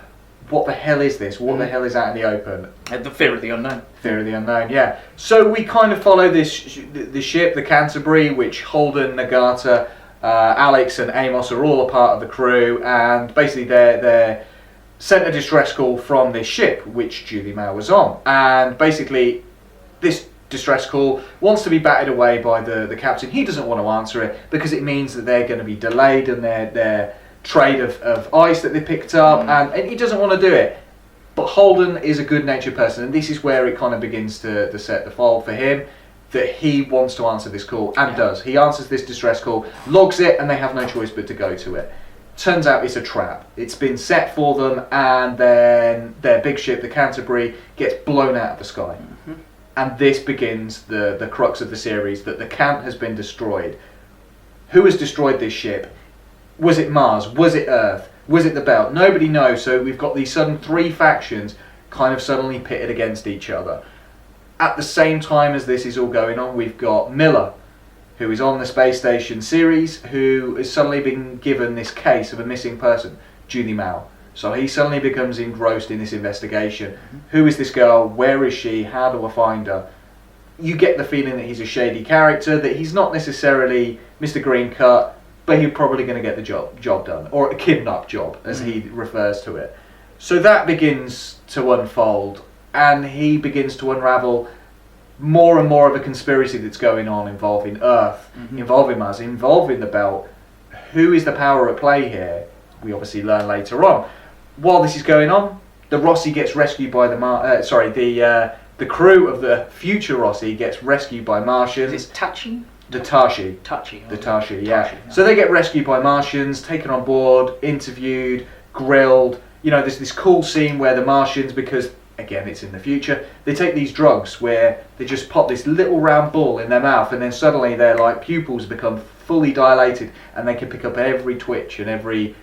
What the hell is this? What the hell is out in the open? The fear of the unknown. Fear of the unknown, yeah. So we kind of follow the ship, the Canterbury, which Holden, Nagata, Alex and Amos are all a part of the crew, and basically they're sent a distress call from this ship, which Julie Mao was on. And basically, this distress call wants to be batted away by the captain. He doesn't want to answer it because it means that they're going to be delayed in their trade of ice that they picked up, and he doesn't want to do it. But Holden is a good-natured person, and this is where it kind of begins to set the fall for him, that he wants to answer this call, and does. He answers this distress call, logs it, and they have no choice but to go to it. Turns out it's a trap. It's been set for them, and then their big ship, the Canterbury, gets blown out of the sky. And this begins the crux of the series, that the Cant has been destroyed. Who has destroyed this ship? Was it Mars? Was it Earth? Was it the Belt? Nobody knows. So we've got these sudden three factions kind of suddenly pitted against each other. At the same time as this is all going on, we've got Miller, who is on the space station series, who has suddenly been given this case of a missing person, Julie Mao. So he suddenly becomes engrossed in this investigation. Who is this girl? Where is she? How do I find her? You get the feeling that he's a shady character, that he's not necessarily Mr. Green Cut, but he's probably going to get the job done, or a kidnap job, as he refers to it. So that begins to unfold, and he begins to unravel more and more of a conspiracy that's going on involving Earth, involving Mars, involving the Belt. Who is the power at play here? We obviously learn later on. While this is going on, the Rossi gets rescued by the crew of the future Rossi gets rescued by Martians. Is it Tachi? The Tashi. The Tashi, yeah. So they get rescued by Martians, taken on board, interviewed, grilled. You know, there's this cool scene where the Martians, because again it's in the future, they take these drugs where they just pop this little round ball in their mouth, and then suddenly their like pupils become fully dilated, and they can pick up every twitch and every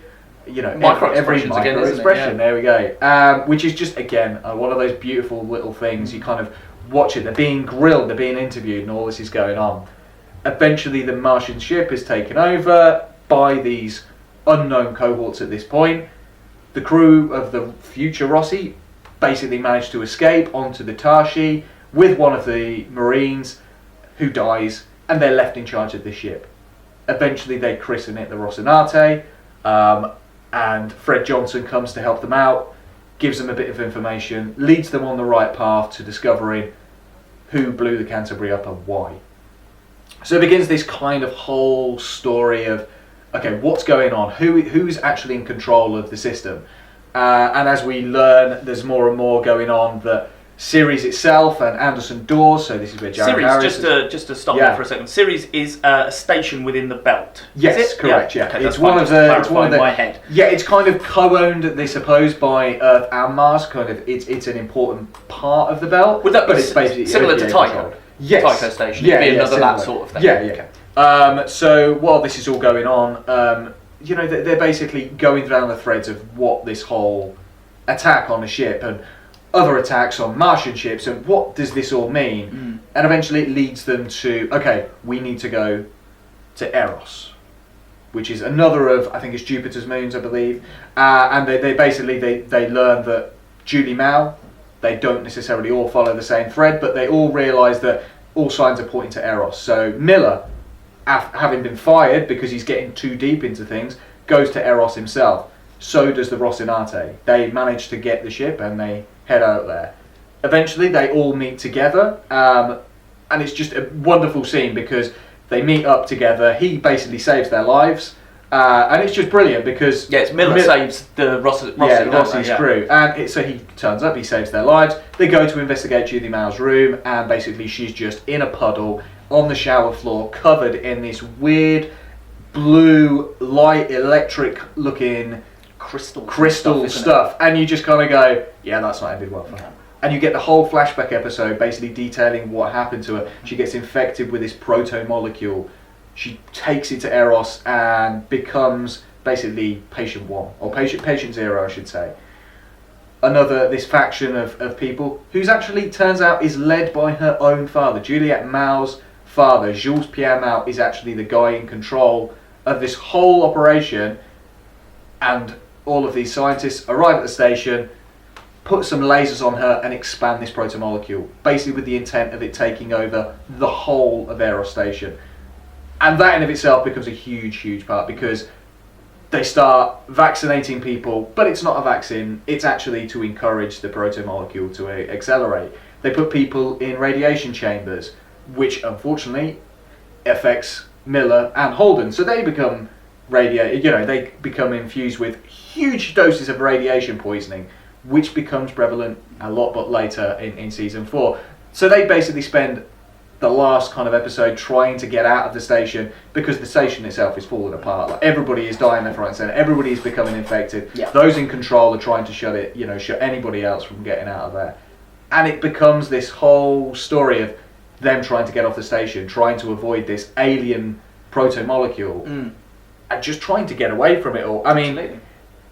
micro-expression. There we go. Which is just again one of those beautiful little things. You kind of watch it. They're being grilled, they're being interviewed, and all this is going on. Eventually, the Martian ship is taken over by these unknown cohorts at this point. The crew of the future Rossi basically managed to escape onto the Tashi with one of the Marines, who dies, and they're left in charge of the ship. Eventually, they christen it the Rocinante, and Fred Johnson comes to help them out, gives them a bit of information, leads them on the right path to discovering who blew the Canterbury up and why. So it begins this kind of whole story of, okay, what's going on? Who's actually in control of the system? And as we learn, there's more and more going on. The series itself and Anderson Dawes. So this is where Jared Harris. Just to stop there for a second. Series is a station within the Belt. Yes, is it? correct. Yeah, Okay, it's one of the. My head. Yeah, it's kind of co-owned, they suppose, by Earth and Mars. Kind of, it's an important part of the Belt. Would that be it's basically similar to Tycho? controlled. Yes. Tycho Station. Yeah, It'd be another similar. that sort of thing. Yeah, yeah. So while this is all going on, they're basically going down the threads of what this whole attack on the ship and other attacks on Martian ships, and what does this all mean? And eventually it leads them to, okay, we need to go to Eros, which is another of, I think it's Jupiter's moons, I believe. And they basically learn that Julie Mao, they don't necessarily all follow the same thread, but they all realise that all signs are pointing to Eros. So Miller, having been fired because he's getting too deep into things, goes to Eros himself. So does the Rocinante. They manage to get the ship and they head out there. Eventually they all meet together, and it's just a wonderful scene because they meet up together. He basically saves their lives, and it's just brilliant because Miller saves the Rossi's crew, and so he turns up, he saves their lives. They go to investigate Julie Mao's room, and basically she's just in a puddle on the shower floor, covered in this weird blue light electric looking crystal stuff, and you just kind of go, yeah, that's not ended well for her. And you get the whole flashback episode basically detailing what happened to her. She gets infected with this proto-molecule. She takes it to Eros and becomes basically patient 1, or patient 0, I should say. This faction of people who's actually turns out is led by her own father. Juliette Mao's father, Jules Pierre Mao, is actually the guy in control of this whole operation, and all of these scientists arrive at the station, put some lasers on her and expand this protomolecule, basically with the intent of it taking over the whole of Eros Station. And that in of itself becomes a huge part, because they start vaccinating people, but it's not a vaccine, it's actually to encourage the protomolecule to accelerate. They put people in radiation chambers, which unfortunately affects Miller and Holden, so they become they become infused with huge doses of radiation poisoning, which becomes prevalent a lot but later in season 4. So they basically spend the last kind of episode trying to get out of the station because the station itself is falling apart. Like, everybody is dying left, right, and centre. Everybody is becoming infected. Yeah. Those in control are trying to shut anybody else from getting out of there. And it becomes this whole story of them trying to get off the station, trying to avoid this alien proto-molecule, and just trying to get away from it all. I mean,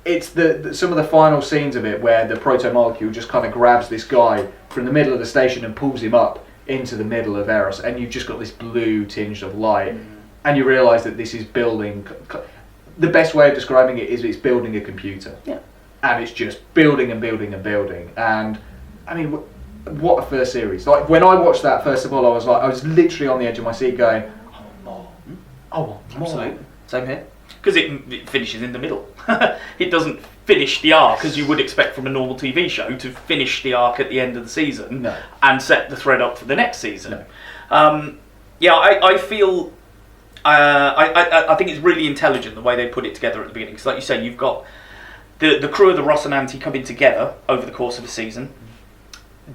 Absolutely. it's some of the final scenes of it where the proto-molecule just kind of grabs this guy from the middle of the station and pulls him up into the middle of Eros, and you've just got this blue tinge of light, and you realise that this is building. The best way of describing it is it's building a computer, and it's just building and building and building. And I mean, what a first series! Like, when I watched that, first of all, I was literally on the edge of my seat, going, "I want more! I want more!" Absolutely. Same here. Because it finishes in the middle. It doesn't finish the arc as you would expect from a normal TV show to finish the arc at the end of the season and set the thread up for the next season. I feel I think it's really intelligent the way they put it together at the beginning. Because like you say, you've got the crew of the Rocinante coming together over the course of a season,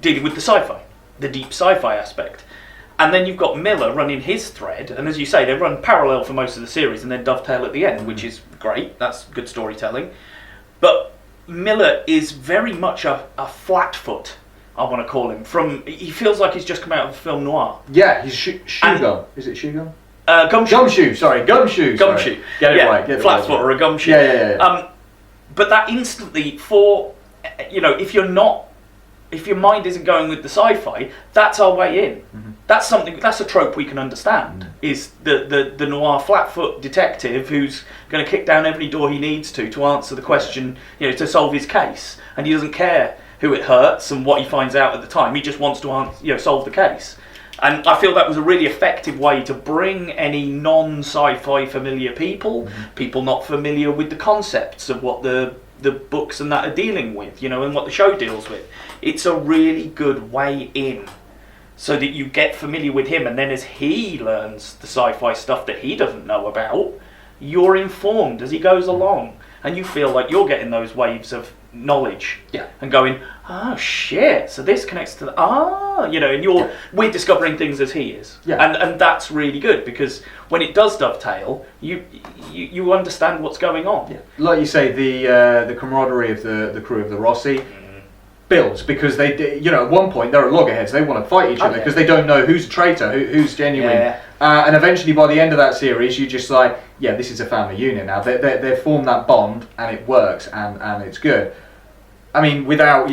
dealing with the sci-fi, the deep sci-fi aspect. And then you've got Miller running his thread, and as you say, they run parallel for most of the series and then dovetail at the end, which is great. That's good storytelling. But Miller is very much a flatfoot, I want to call him. He feels like he's just come out of a film noir. Yeah, he's Shogun. Is it Shogun? Gumshoe. Gumshoe, sorry, Gumshoe. Gumshoe. Get it right. Flatfoot or a gumshoe. Yeah. But that instantly, if your mind isn't going with the sci-fi, that's our way in. Mm-hmm. That's a trope we can understand. Is the noir flatfoot detective who's going to kick down every door he needs to answer the question, to solve his case, and he doesn't care who it hurts and what he finds out at the time. He just wants to solve the case. And I feel that was a really effective way to bring any non-sci-fi familiar people not familiar with the concepts of what the books and that are dealing with, and what the show deals with. It's a really good way in, so that you get familiar with him, and then as he learns the sci-fi stuff that he doesn't know about, you're informed as he goes along, and you feel like you're getting those waves of knowledge, and going, oh shit, so this connects to and we're discovering things as he is, and that's really good, because when it does dovetail, you understand what's going on. Like you say, the camaraderie of the crew of the Rossi builds, because they at one point they're at loggerheads. They want to fight each other because they don't know who's a traitor, who's genuine. And eventually, by the end of that series, you're just like, this is a family unit now. They've formed that bond, and it works, and it's good. I mean, without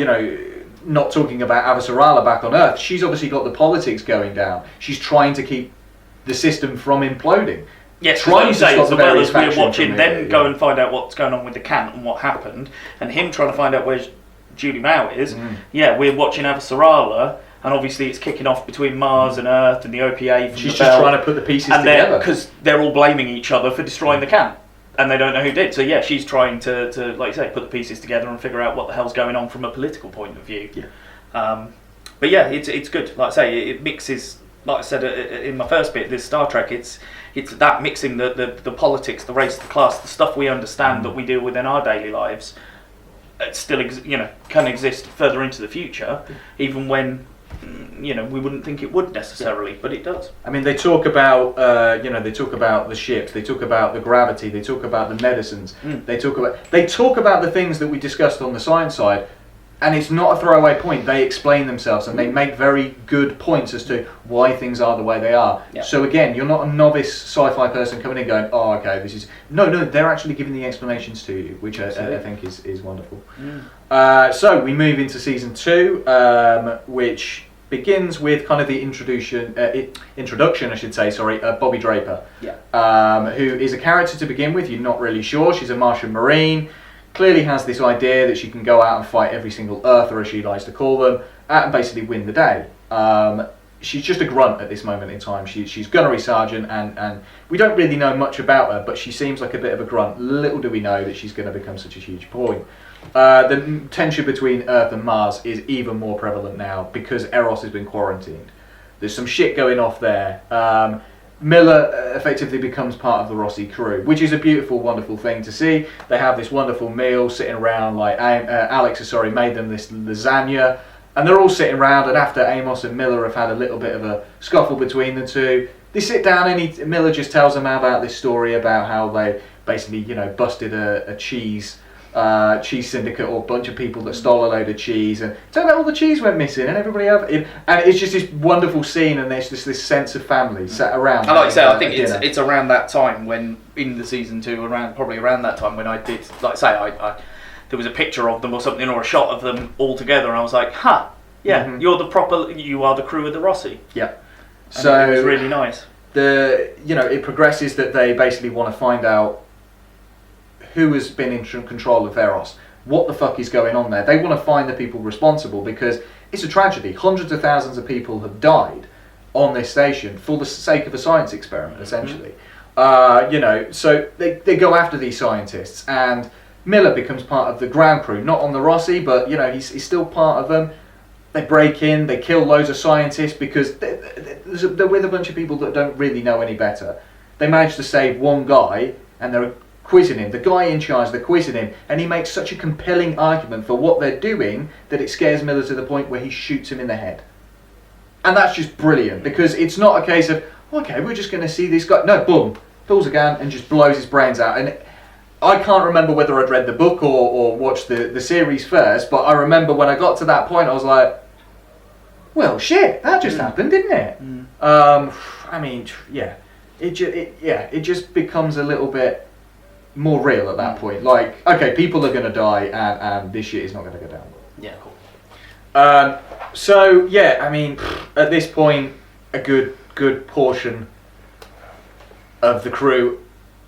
not talking about Avasarala back on Earth, she's obviously got the politics going down. She's trying to keep the system from imploding. Yes, trying to stop as well as we're watching them go and find out what's going on with the Cant and what happened, and him trying to find out where Julie Mao is. We're watching Avasarala, and obviously it's kicking off between Mars and Earth and the OPA. From She's just trying to put the pieces together, because they're all blaming each other for destroying the Cant, and they don't know who did. So she's trying to like you say, put the pieces together and figure out what the hell's going on from a political point of view. But it's good. Like I say, it mixes. Like I said in my first bit, this Star Trek, it's that mixing the politics, the race, the class, the stuff we understand that we deal with in our daily lives. It still can exist further into the future, even when we wouldn't think it would necessarily, but it does. I mean, they talk about they talk about the ships, they talk about the gravity, they talk about the medicines, they talk about the things that we discussed on the science side, and it's not a throwaway point. They explain themselves, and they make very good points as to why things are the way they are. So again, you're not a novice sci-fi person coming in going, oh, okay, this is... No, they're actually giving the explanations to you, which I think is wonderful. So we move into season 2, which begins with kind of the introduction, I should say, of Bobby Draper, who is a character to begin with. You're not really sure. She's a Martian Marine. Clearly has this idea that she can go out and fight every single Earther, as she likes to call them, and basically win the day. She's just a grunt at this moment in time. She's gunnery sergeant, and we don't really know much about her, but she seems like a bit of a grunt. Little do we know that she's going to become such a huge point. The tension between Earth and Mars is even more prevalent now because Eros has been quarantined. There's some shit going off there. Miller effectively becomes part of the Rossi crew, which is a beautiful, wonderful thing to see. They have this wonderful meal sitting around, like Alex has made them this lasagna. And they're all sitting around, and after Amos and Miller have had a little bit of a scuffle between the two, they sit down and Miller just tells them about this story about how they basically, busted a cheese syndicate or a bunch of people that stole a load of cheese, and turned out all the cheese went missing, and everybody and it's just this wonderful scene, and there's just this sense of family sat around. And like I say, I think it's around that time when in the season 2, probably around that time when I did, like I say, I there was a picture of them or something, or a shot of them all together, and I was like, you are the crew of the Rossi. Yeah. And so it was really nice. It progresses that they basically want to find out who has been in control of Eros. What the fuck is going on there? They want to find the people responsible, because it's a tragedy. Hundreds of thousands of people have died on this station for the sake of a science experiment, essentially. So they go after these scientists, and Miller becomes part of the ground crew, not on the Rossi, but he's still part of them. They break in, they kill loads of scientists because they're with a bunch of people that don't really know any better. They manage to save one guy, and they're quizzing him. The guy in charge, they're quizzing him, and he makes such a compelling argument for what they're doing that it scares Miller to the point where he shoots him in the head. And that's just brilliant, because it's not a case of, okay, we're just going to see this guy. No, boom, pulls a gun and just blows his brains out. And I can't remember whether I'd read the book or watched the series first, but I remember when I got to that point, I was like, well, shit, that just happened, didn't it? It just becomes a little bit more real at that point. Like, okay, people are going to die, and this shit is not going to go down. Yeah, cool. At this point, a good portion of the crew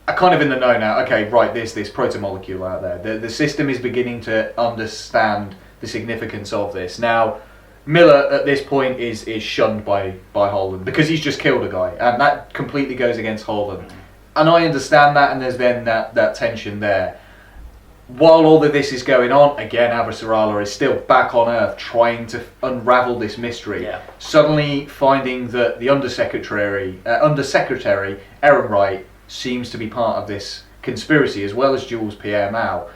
are kind of in the know now. Okay, right, there's this protomolecule out there. The system is beginning to understand the significance of this. Now, Miller at this point is shunned by Holden because he's just killed a guy, and that completely goes against Holden. And I understand that, and there's then that tension there. While all of this is going on, again, Avasarala is still back on Earth trying to unravel this mystery. Yeah. Suddenly finding that the Undersecretary Aaron Wright seems to be part of this conspiracy, as well as Jules Pierre Mao.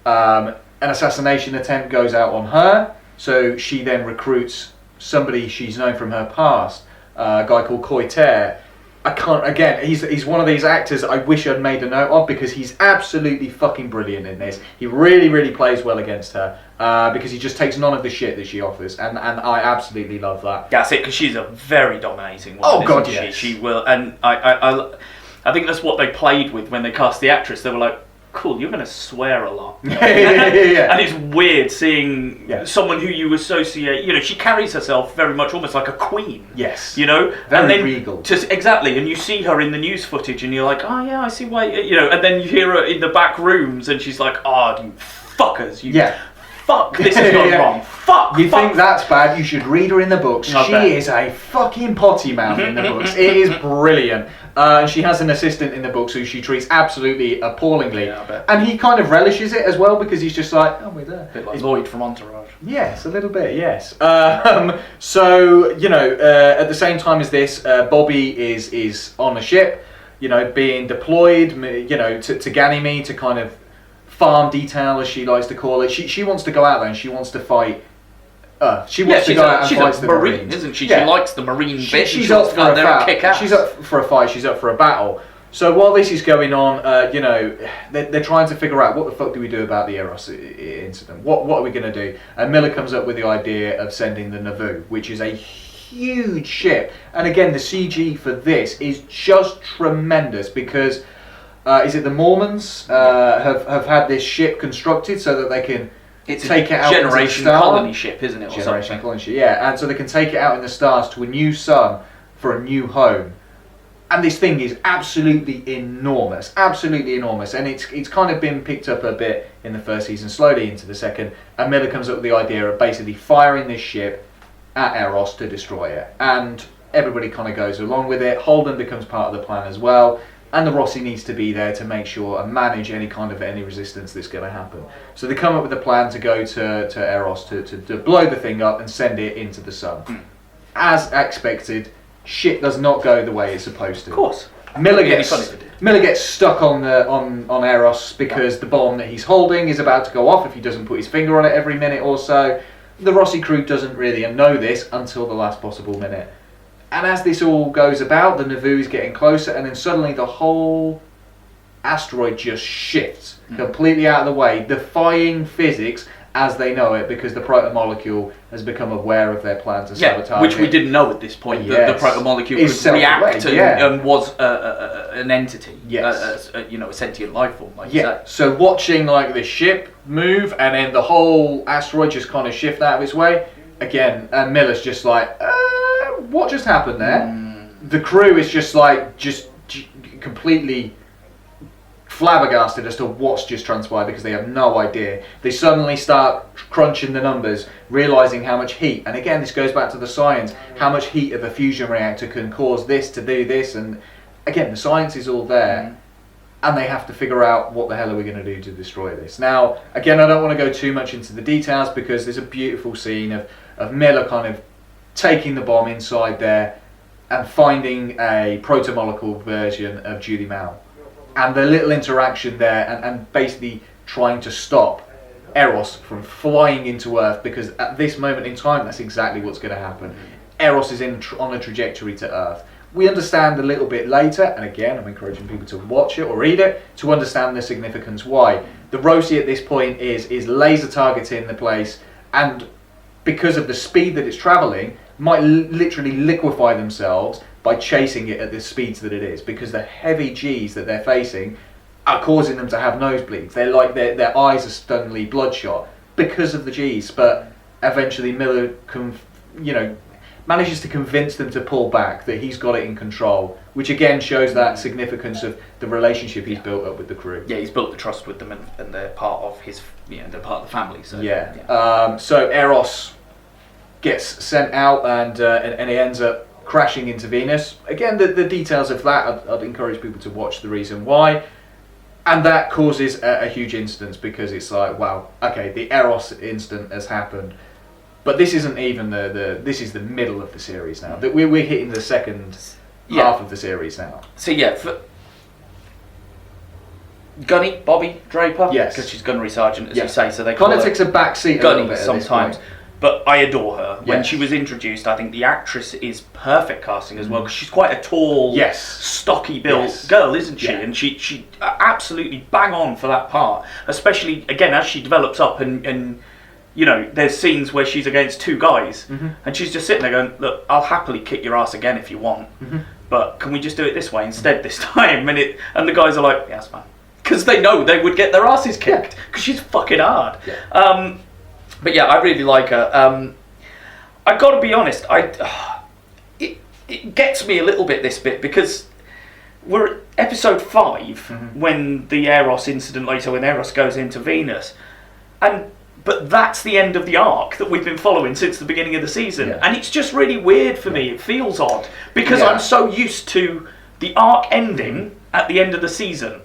An assassination attempt goes out on her, so she then recruits somebody she's known from her past, a guy called Coiter. He's one of these actors I wish I'd made a note of, because he's absolutely fucking brilliant in this. He really, really plays well against her, because he just takes none of the shit that she offers, and I absolutely love that. That's it, because she's a very dominating one. Oh god, yes. She will, and I think that's what they played with when they cast the actress. They were like, cool, you're going to swear a lot. Yeah. And it's weird seeing someone who you associate, she carries herself very much almost like a queen. Yes. Very and then, regal. Exactly, and you see her in the news footage and you're like, oh yeah, I see why, and then you hear her in the back rooms and she's like, oh, you fuckers, fuck, this has gone wrong. Fuck. Think that's bad? You should read her in the books. She is a fucking potty mouth in the books. It is brilliant. And she has an assistant in the books who she treats absolutely appallingly. Yeah, I bet. And he kind of relishes it as well, because he's just like, oh, we're there. A bit like Lloyd from Entourage. Yes, a little bit, yes. At the same time as this, Bobby is on a ship, being deployed, to Ganymede to kind of farm detail, as she likes to call it. She wants to go out there and she wants to fight. She wants to go out and fight the Marines, isn't she? Yeah. She likes the Marine bit. She's up for a fight. She's up for a fight. She's up for a battle. So while this is going on, they're trying to figure out what the fuck do we do about the Eros incident. What are we going to do? And Miller comes up with the idea of sending the Nauvoo, which is a huge ship. And again, the CG for this is just tremendous, because is it the Mormons have had this ship constructed so that they can take it out generation colony ship, isn't it? Or generation something. Colony ship, yeah. And so they can take it out in the stars to a new sun for a new home. And this thing is absolutely enormous, and it's kind of been picked up a bit in the first season, slowly into the second. And Miller comes up with the idea of basically firing this ship at Eros to destroy it, and everybody kind of goes along with it. Holden becomes part of the plan as well. And the Rossi needs to be there to make sure and manage any resistance that's going to happen. So they come up with a plan to go to Eros to blow the thing up and send it into the sun. As expected, shit does not go the way it's supposed to. Of course. Miller gets stuck on Eros because the bomb that he's holding is about to go off if he doesn't put his finger on it every minute or so. The Rossi crew doesn't really know this until the last possible minute. And as this all goes about, the Nauvoo is getting closer, and then suddenly the whole asteroid just shifts completely out of the way, defying physics as they know it, because the protomolecule has become aware of their plan to sabotage which we it. didn't know at this point. Yes. The protomolecule Is could react self-aware, and was an entity, Yes. a sentient life form. Like you Yeah, say. so watching like the ship move and then the whole asteroid just kind of shift out of its way, again, and Miller's just like, what just happened there? The crew is just like, completely flabbergasted as to what's just transpired because they have no idea. They suddenly start crunching the numbers, realizing how much heat, and again this goes back to the science, how much heat of a fusion reactor can cause this to do this, and again the science is all there, and they have to figure out what the hell are we going to do to destroy this. Now again, I don't want to go too much into the details because there's a beautiful scene of Miller kind of taking the bomb inside there and finding a protomolecule version of Judy Mao. And the little interaction there, and basically trying to stop Eros from flying into Earth, because at this moment in time, that's exactly what's going to happen. Eros is on a trajectory to Earth. We understand a little bit later, and again, I'm encouraging people to watch it or read it to understand the significance why. The Rosie at this point is laser targeting the place, and because of the speed that it's travelling, might literally liquefy themselves by chasing it at the speeds that it is, because the heavy G's that they're facing are causing them to have nosebleeds. They're like their eyes are suddenly bloodshot because of the G's. But eventually Miller manages to convince them to pull back, that he's got it in control, which again shows that significance of the relationship he's built up with the crew. Yeah, he's built the trust with them, and they're part of his, they're part of the family. So So Eros gets sent out, and he ends up crashing into Venus. Again, the details of that, I'd encourage people to watch the reason why. And that causes a huge incident, because it's like, wow, okay, the Eros incident has happened. But this isn't even this is the middle of the series now. That we're hitting the second half of the series now. So for Gunny, Bobby Draper, yes, because she's gunnery sergeant, as you say, so they kind of takes a back seat a little bit sometimes. But I adore her. When Yes. she was introduced, I think the actress is perfect casting as well, because she's quite a tall, stocky built girl, isn't she? And she absolutely bang on for that part, especially again as she develops up, and there's scenes where she's against two guys, and she's just sitting there going, look, I'll happily kick your ass again if you want, but can we just do it this way instead this time? And the guys are like, yes, man, because they know they would get their asses kicked, because she's fucking hard. But yeah, I really like her. I've got to be honest, it gets me a little bit, this bit, because we're at episode 5 when the Eros incident later, when Eros goes into Venus, but that's the end of the arc that we've been following since the beginning of the season, and it's just really weird for me. It feels odd because I'm so used to the arc ending at the end of the season.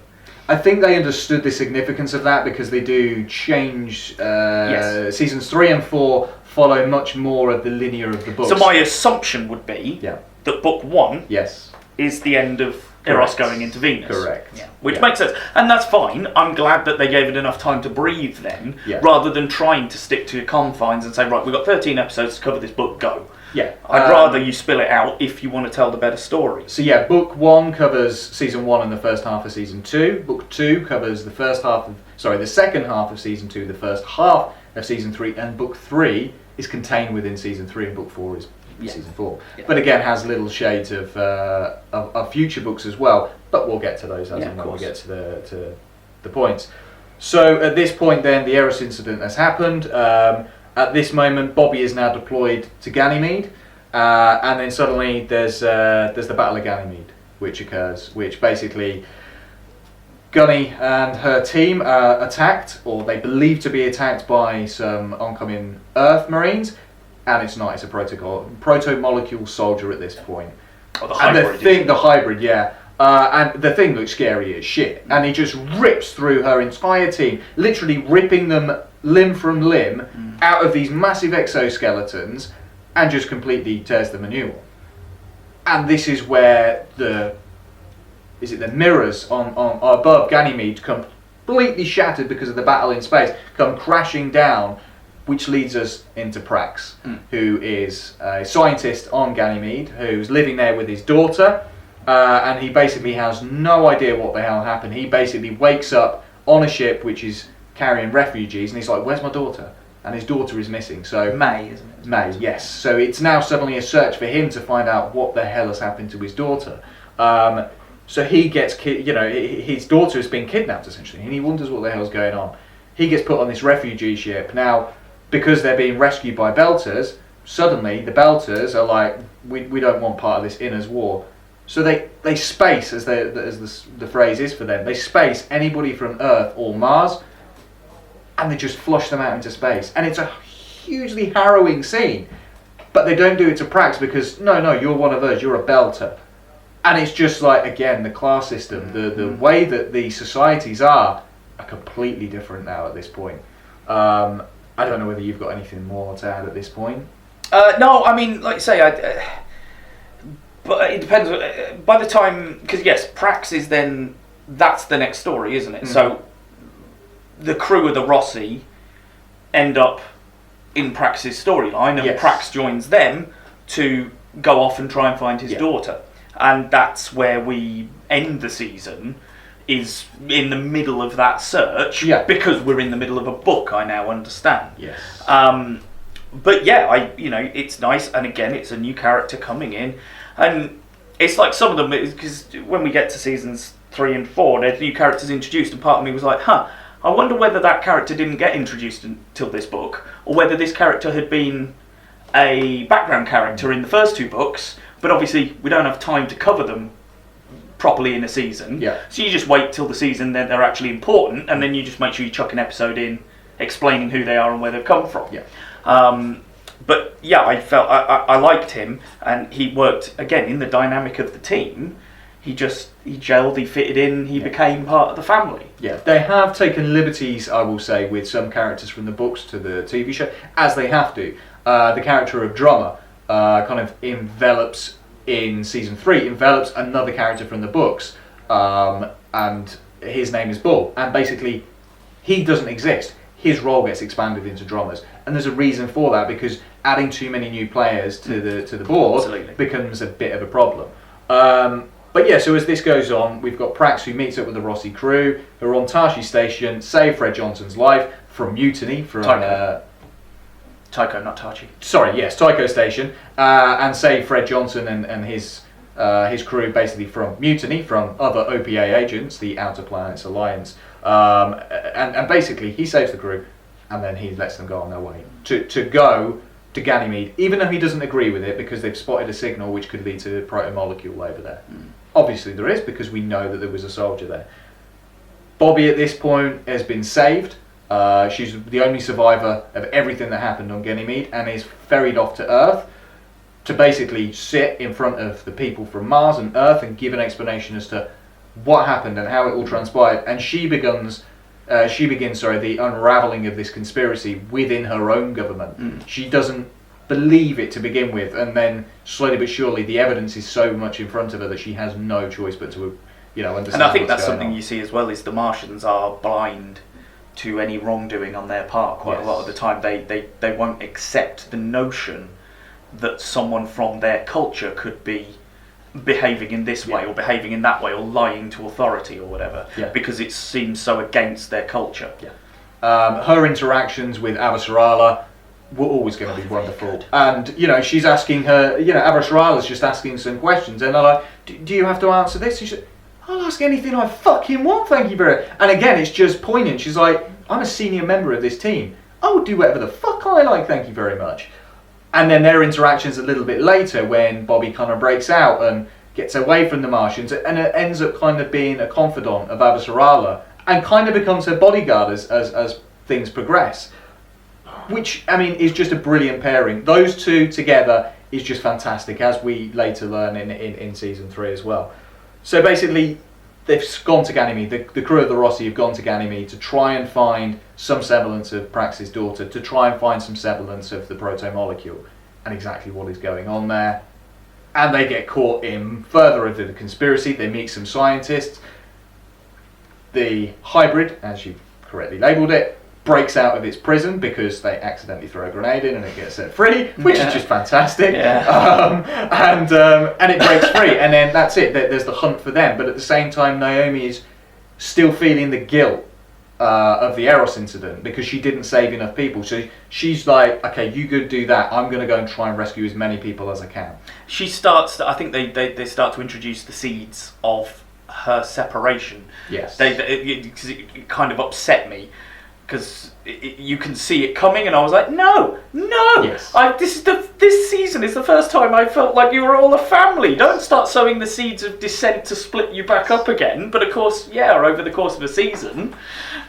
I think they understood the significance of that, because they do change. Seasons 3 and 4 follow much more of the linear of the books. So my assumption would be that book 1 is the end of Eros going into Venus. Correct. Which makes sense. And that's fine. I'm glad that they gave it enough time to breathe then, rather than trying to stick to confines and say, right, we've got 13 episodes to cover this book, go. I'd rather you spill it out if you want to tell the better story. So book 1 covers season 1 and the first half of season 2. Book 2 covers the second half of season 2, the first half of season 3, and book 3 is contained within season 3, and book 4 is season 4. But again, has little shades of future books as well. But we'll get to those as and when we get to the points. So at this point, then the Eros incident has happened. At this moment, Bobby is now deployed to Ganymede, and then suddenly there's the Battle of Ganymede, which occurs, which basically Gunny and her team are attacked, or they believe to be attacked by some oncoming Earth Marines, and it's not. It's a proto-molecule soldier at this point. Oh, the hybrid. The hybrid, and the thing looks scary as shit, and he just rips through her entire team, literally ripping them limb from limb out of these massive exoskeletons, and just completely tears them a new one. And this is where the mirrors on above Ganymede completely shattered because of the battle in space, come crashing down, which leads us into Prax, who is a scientist on Ganymede, who's living there with his daughter, and he basically has no idea what the hell happened. He basically wakes up on a ship which is carrying refugees, and he's like, "Where's my daughter?" And his daughter is missing. So May, isn't it? May, yes. So it's now suddenly a search for him to find out what the hell has happened to his daughter. So he gets, his daughter has been kidnapped essentially, and he wonders what the hell's going on. He gets put on this refugee ship. Now, because they're being rescued by Belters, suddenly the Belters are like, we don't want part of this Inner's war. So they space, as the phrase is for them, they space anybody from Earth or Mars, and they just flush them out into space. And it's a hugely harrowing scene. But they don't do it to Prax because, no, you're one of us, you're a Belter. And it's just like, again, the class system, the way that the societies are completely different now at this point. I don't know whether you've got anything more to add at this point. No, I mean, like you say, but it depends. By the time, because yes, Prax is then, that's the next story, isn't it? So the crew of the Rossi end up in Prax's storyline, and Prax joins them to go off and try and find his daughter. And that's where we end the season, is in the middle of that search, because we're in the middle of a book, I now understand. Yes. But yeah, it's nice, and again, it's a new character coming in, and it's like some of them, because when we get to seasons 3 and 4, there's new characters introduced, and part of me was like, I wonder whether that character didn't get introduced until this book, or whether this character had been a background character in the first 2 books, but obviously we don't have time to cover them properly in a season. Yeah. So you just wait till the season that they're actually important, and then you just make sure you chuck an episode in explaining who they are and where they've come from. Yeah. But yeah, I felt I liked him, and he worked again in the dynamic of the team. He gelled, he fitted in, he became part of the family. Yeah, they have taken liberties, I will say, with some characters from the books to the TV show, as they have to. The character of Drummer kind of envelops, in season 3, envelops another character from the books, and his name is Bull, and basically he doesn't exist. His role gets expanded into Drummers, and there's a reason for that, because adding too many new players to the board becomes a bit of a problem. But yeah, so as this goes on, we've got Prax, who meets up with the Rossi crew, who are on Tashi Station, save Fred Johnson's life from mutiny, from Tycho, not Tachi. Sorry, yes, Tycho Station, and save Fred Johnson and his crew basically from mutiny, from other OPA agents, the Outer Planets Alliance, and basically he saves the crew, and then he lets them go on their way to go to Ganymede, even though he doesn't agree with it, because they've spotted a signal which could lead to a proto-molecule over there. Obviously there is, because we know that there was a soldier there. Bobby at this point has been saved. She's the only survivor of everything that happened on Ganymede, and is ferried off to Earth to basically sit in front of the people from Mars and Earth and give an explanation as to what happened and how it all transpired. And she begins the unraveling of this conspiracy within her own government. She doesn't believe it to begin with, and then slowly but surely the evidence is so much in front of her that she has no choice but to understand. And I think that's something you see as well, is the Martians are blind to any wrongdoing on their part. Quite a lot of the time they won't accept the notion that someone from their culture could be behaving in this way or behaving in that way or lying to authority or whatever, because it seems so against their culture. Her interactions with Avasarala were always going to be wonderful, and she's asking her, Avasarala's just asking some questions, and they're like, do you have to answer this? She said, I'll ask anything I fucking want, thank you very much. And again, it's just poignant. She's like, I'm a senior member of this team, I will do whatever the fuck I like, thank you very much. And then their interactions a little bit later, when Bobby kind of breaks out and gets away from the Martians, and it ends up kind of being a confidant of Avasarala, and kind of becomes her bodyguard as things progress. Which, I mean, is just a brilliant pairing. Those two together is just fantastic, as we later learn in season 3 as well. So basically, they've gone to Ganymede, the crew of the Rossi have gone to Ganymede to try and find some semblance of Prax's daughter, to try and find some semblance of the proto-molecule, and exactly what is going on there. And they get caught in further of the conspiracy. They meet some scientists. The hybrid, as you've correctly labelled it, breaks out of its prison because they accidentally throw a grenade in and it gets set free, which is just fantastic. And it breaks free, and then that's it. There's the hunt for them. But at the same time, Naomi is still feeling the guilt of the Eros incident because she didn't save enough people. So she's like, okay, you go do that. I'm going to go and try and rescue as many people as I can. She starts. I think they start to introduce the seeds of her separation. Yes. It kind of upset me because you can see it coming, and I was like, no. Yes. This season is the first time I felt like you were all a family. Don't start sowing the seeds of dissent to split you back up again. But of course, over the course of a season,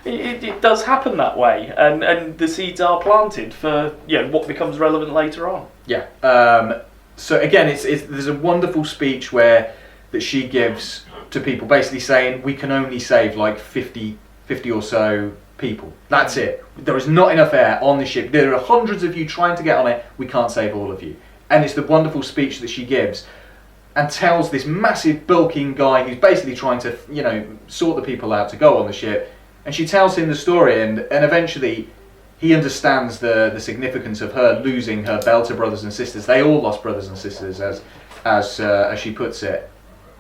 it does happen that way, and the seeds are planted for what becomes relevant later on. Yeah. So again, there's a wonderful speech that she gives to people, basically saying we can only save like 50 or so people. That's it. There is not enough air on the ship. There are hundreds of you trying to get on it. We can't save all of you. And it's the wonderful speech that she gives and tells this massive bulking guy who's basically trying to sort the people out to go on the ship, and she tells him the story, and eventually he understands the significance of her losing her Belter brothers and sisters. They all lost brothers and sisters, as she puts it.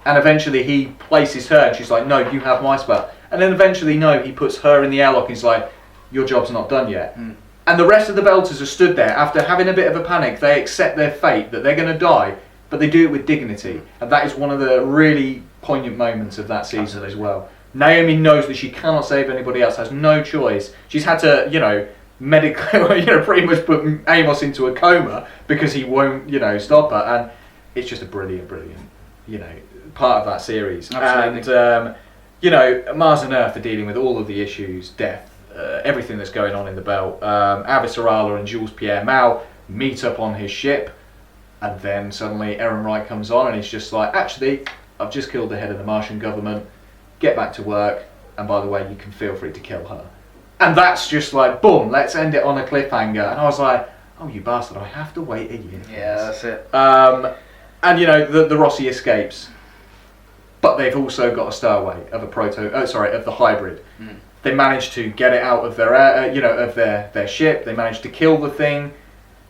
And eventually he places her, and she's like, no, you have my spot. And then eventually, no, he puts her in the airlock, and he's like, your job's not done yet. And the rest of the Belters are stood there after having a bit of a panic. They accept their fate, that they're going to die, but they do it with dignity. And that is one of the really poignant moments of that season as well. Naomi knows that she cannot save anybody else, has no choice. She's had to, medically, pretty much put Amos into a coma because he won't, stop her. And it's just a brilliant, part of that series. Absolutely. And, Mars and Earth are dealing with all of the issues, death, everything that's going on in the belt. Avis Arala and Jules Pierre Mao meet up on his ship, and then suddenly Aaron Wright comes on, and he's just like, actually, I've just killed the head of the Martian government, get back to work, and by the way, you can feel free to kill her. And that's just like, boom, let's end it on a cliffhanger. And I was like, oh, you bastard, I have to wait a year for this. That's it. And the Rossi escapes, but they've also got a stowaway of of the hybrid. They managed to get it out of their ship. They managed to kill the thing,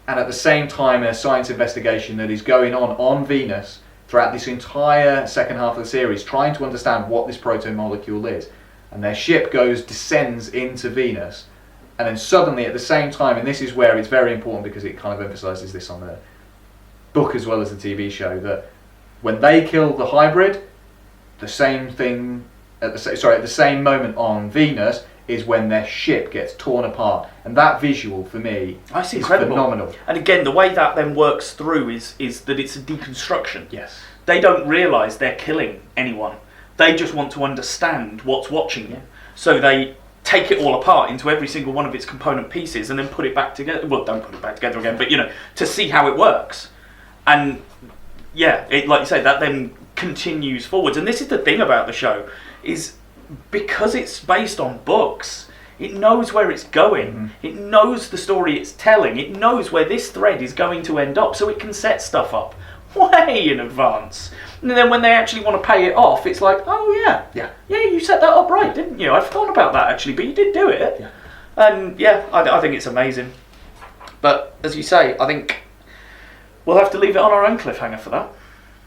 and at the same time, a science investigation that is going on Venus throughout this entire second half of the series, trying to understand what this proto-molecule is. And their ship descends into Venus, and then suddenly at the same time, and this is where it's very important because it kind of emphasises this on the book as well as the TV show, that when they kill the hybrid, the same thing at the same moment on Venus is when their ship gets torn apart, and that visual for me is incredible. Phenomenal. And again, the way that then works through is that it's a deconstruction. Yes. They don't realise they're killing anyone. They just want to understand what's watching you. So they take it all apart into every single one of its component pieces and then put it back together. Well, don't put it back together again, but to see how it works. And like you say, that then continues forwards. And this is the thing about the show, is because it's based on books, it knows where it's going. It knows the story it's telling. It knows where this thread is going to end up, so it can set stuff up way in advance. And then when they actually want to pay it off, it's like, oh yeah, you set that up right, didn't you? I've forgotten about that actually, but you did do it. And I think it's amazing. But as you say, I think we'll have to leave it on our own cliffhanger for that.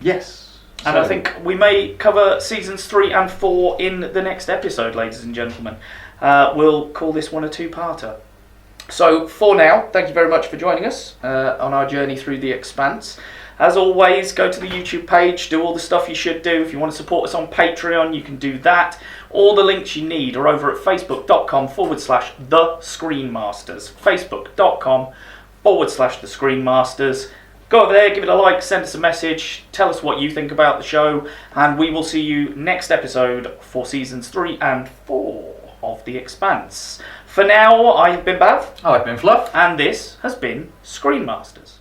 Yes. And I think we may cover seasons 3 and 4 in the next episode, ladies and gentlemen. We'll call this one a two-parter. So for now, thank you very much for joining us on our journey through The Expanse. As always, go to the YouTube page, do all the stuff you should do. If you want to support us on Patreon, you can do that. All the links you need are over at facebook.com/The Screenmasters. Facebook.com/The Screenmasters. Go over there, give it a like, send us a message, tell us what you think about the show, and we will see you next episode for seasons 3 and 4 of The Expanse. For now, I have been Bav. I've been Fluff. And this has been Screenmasters.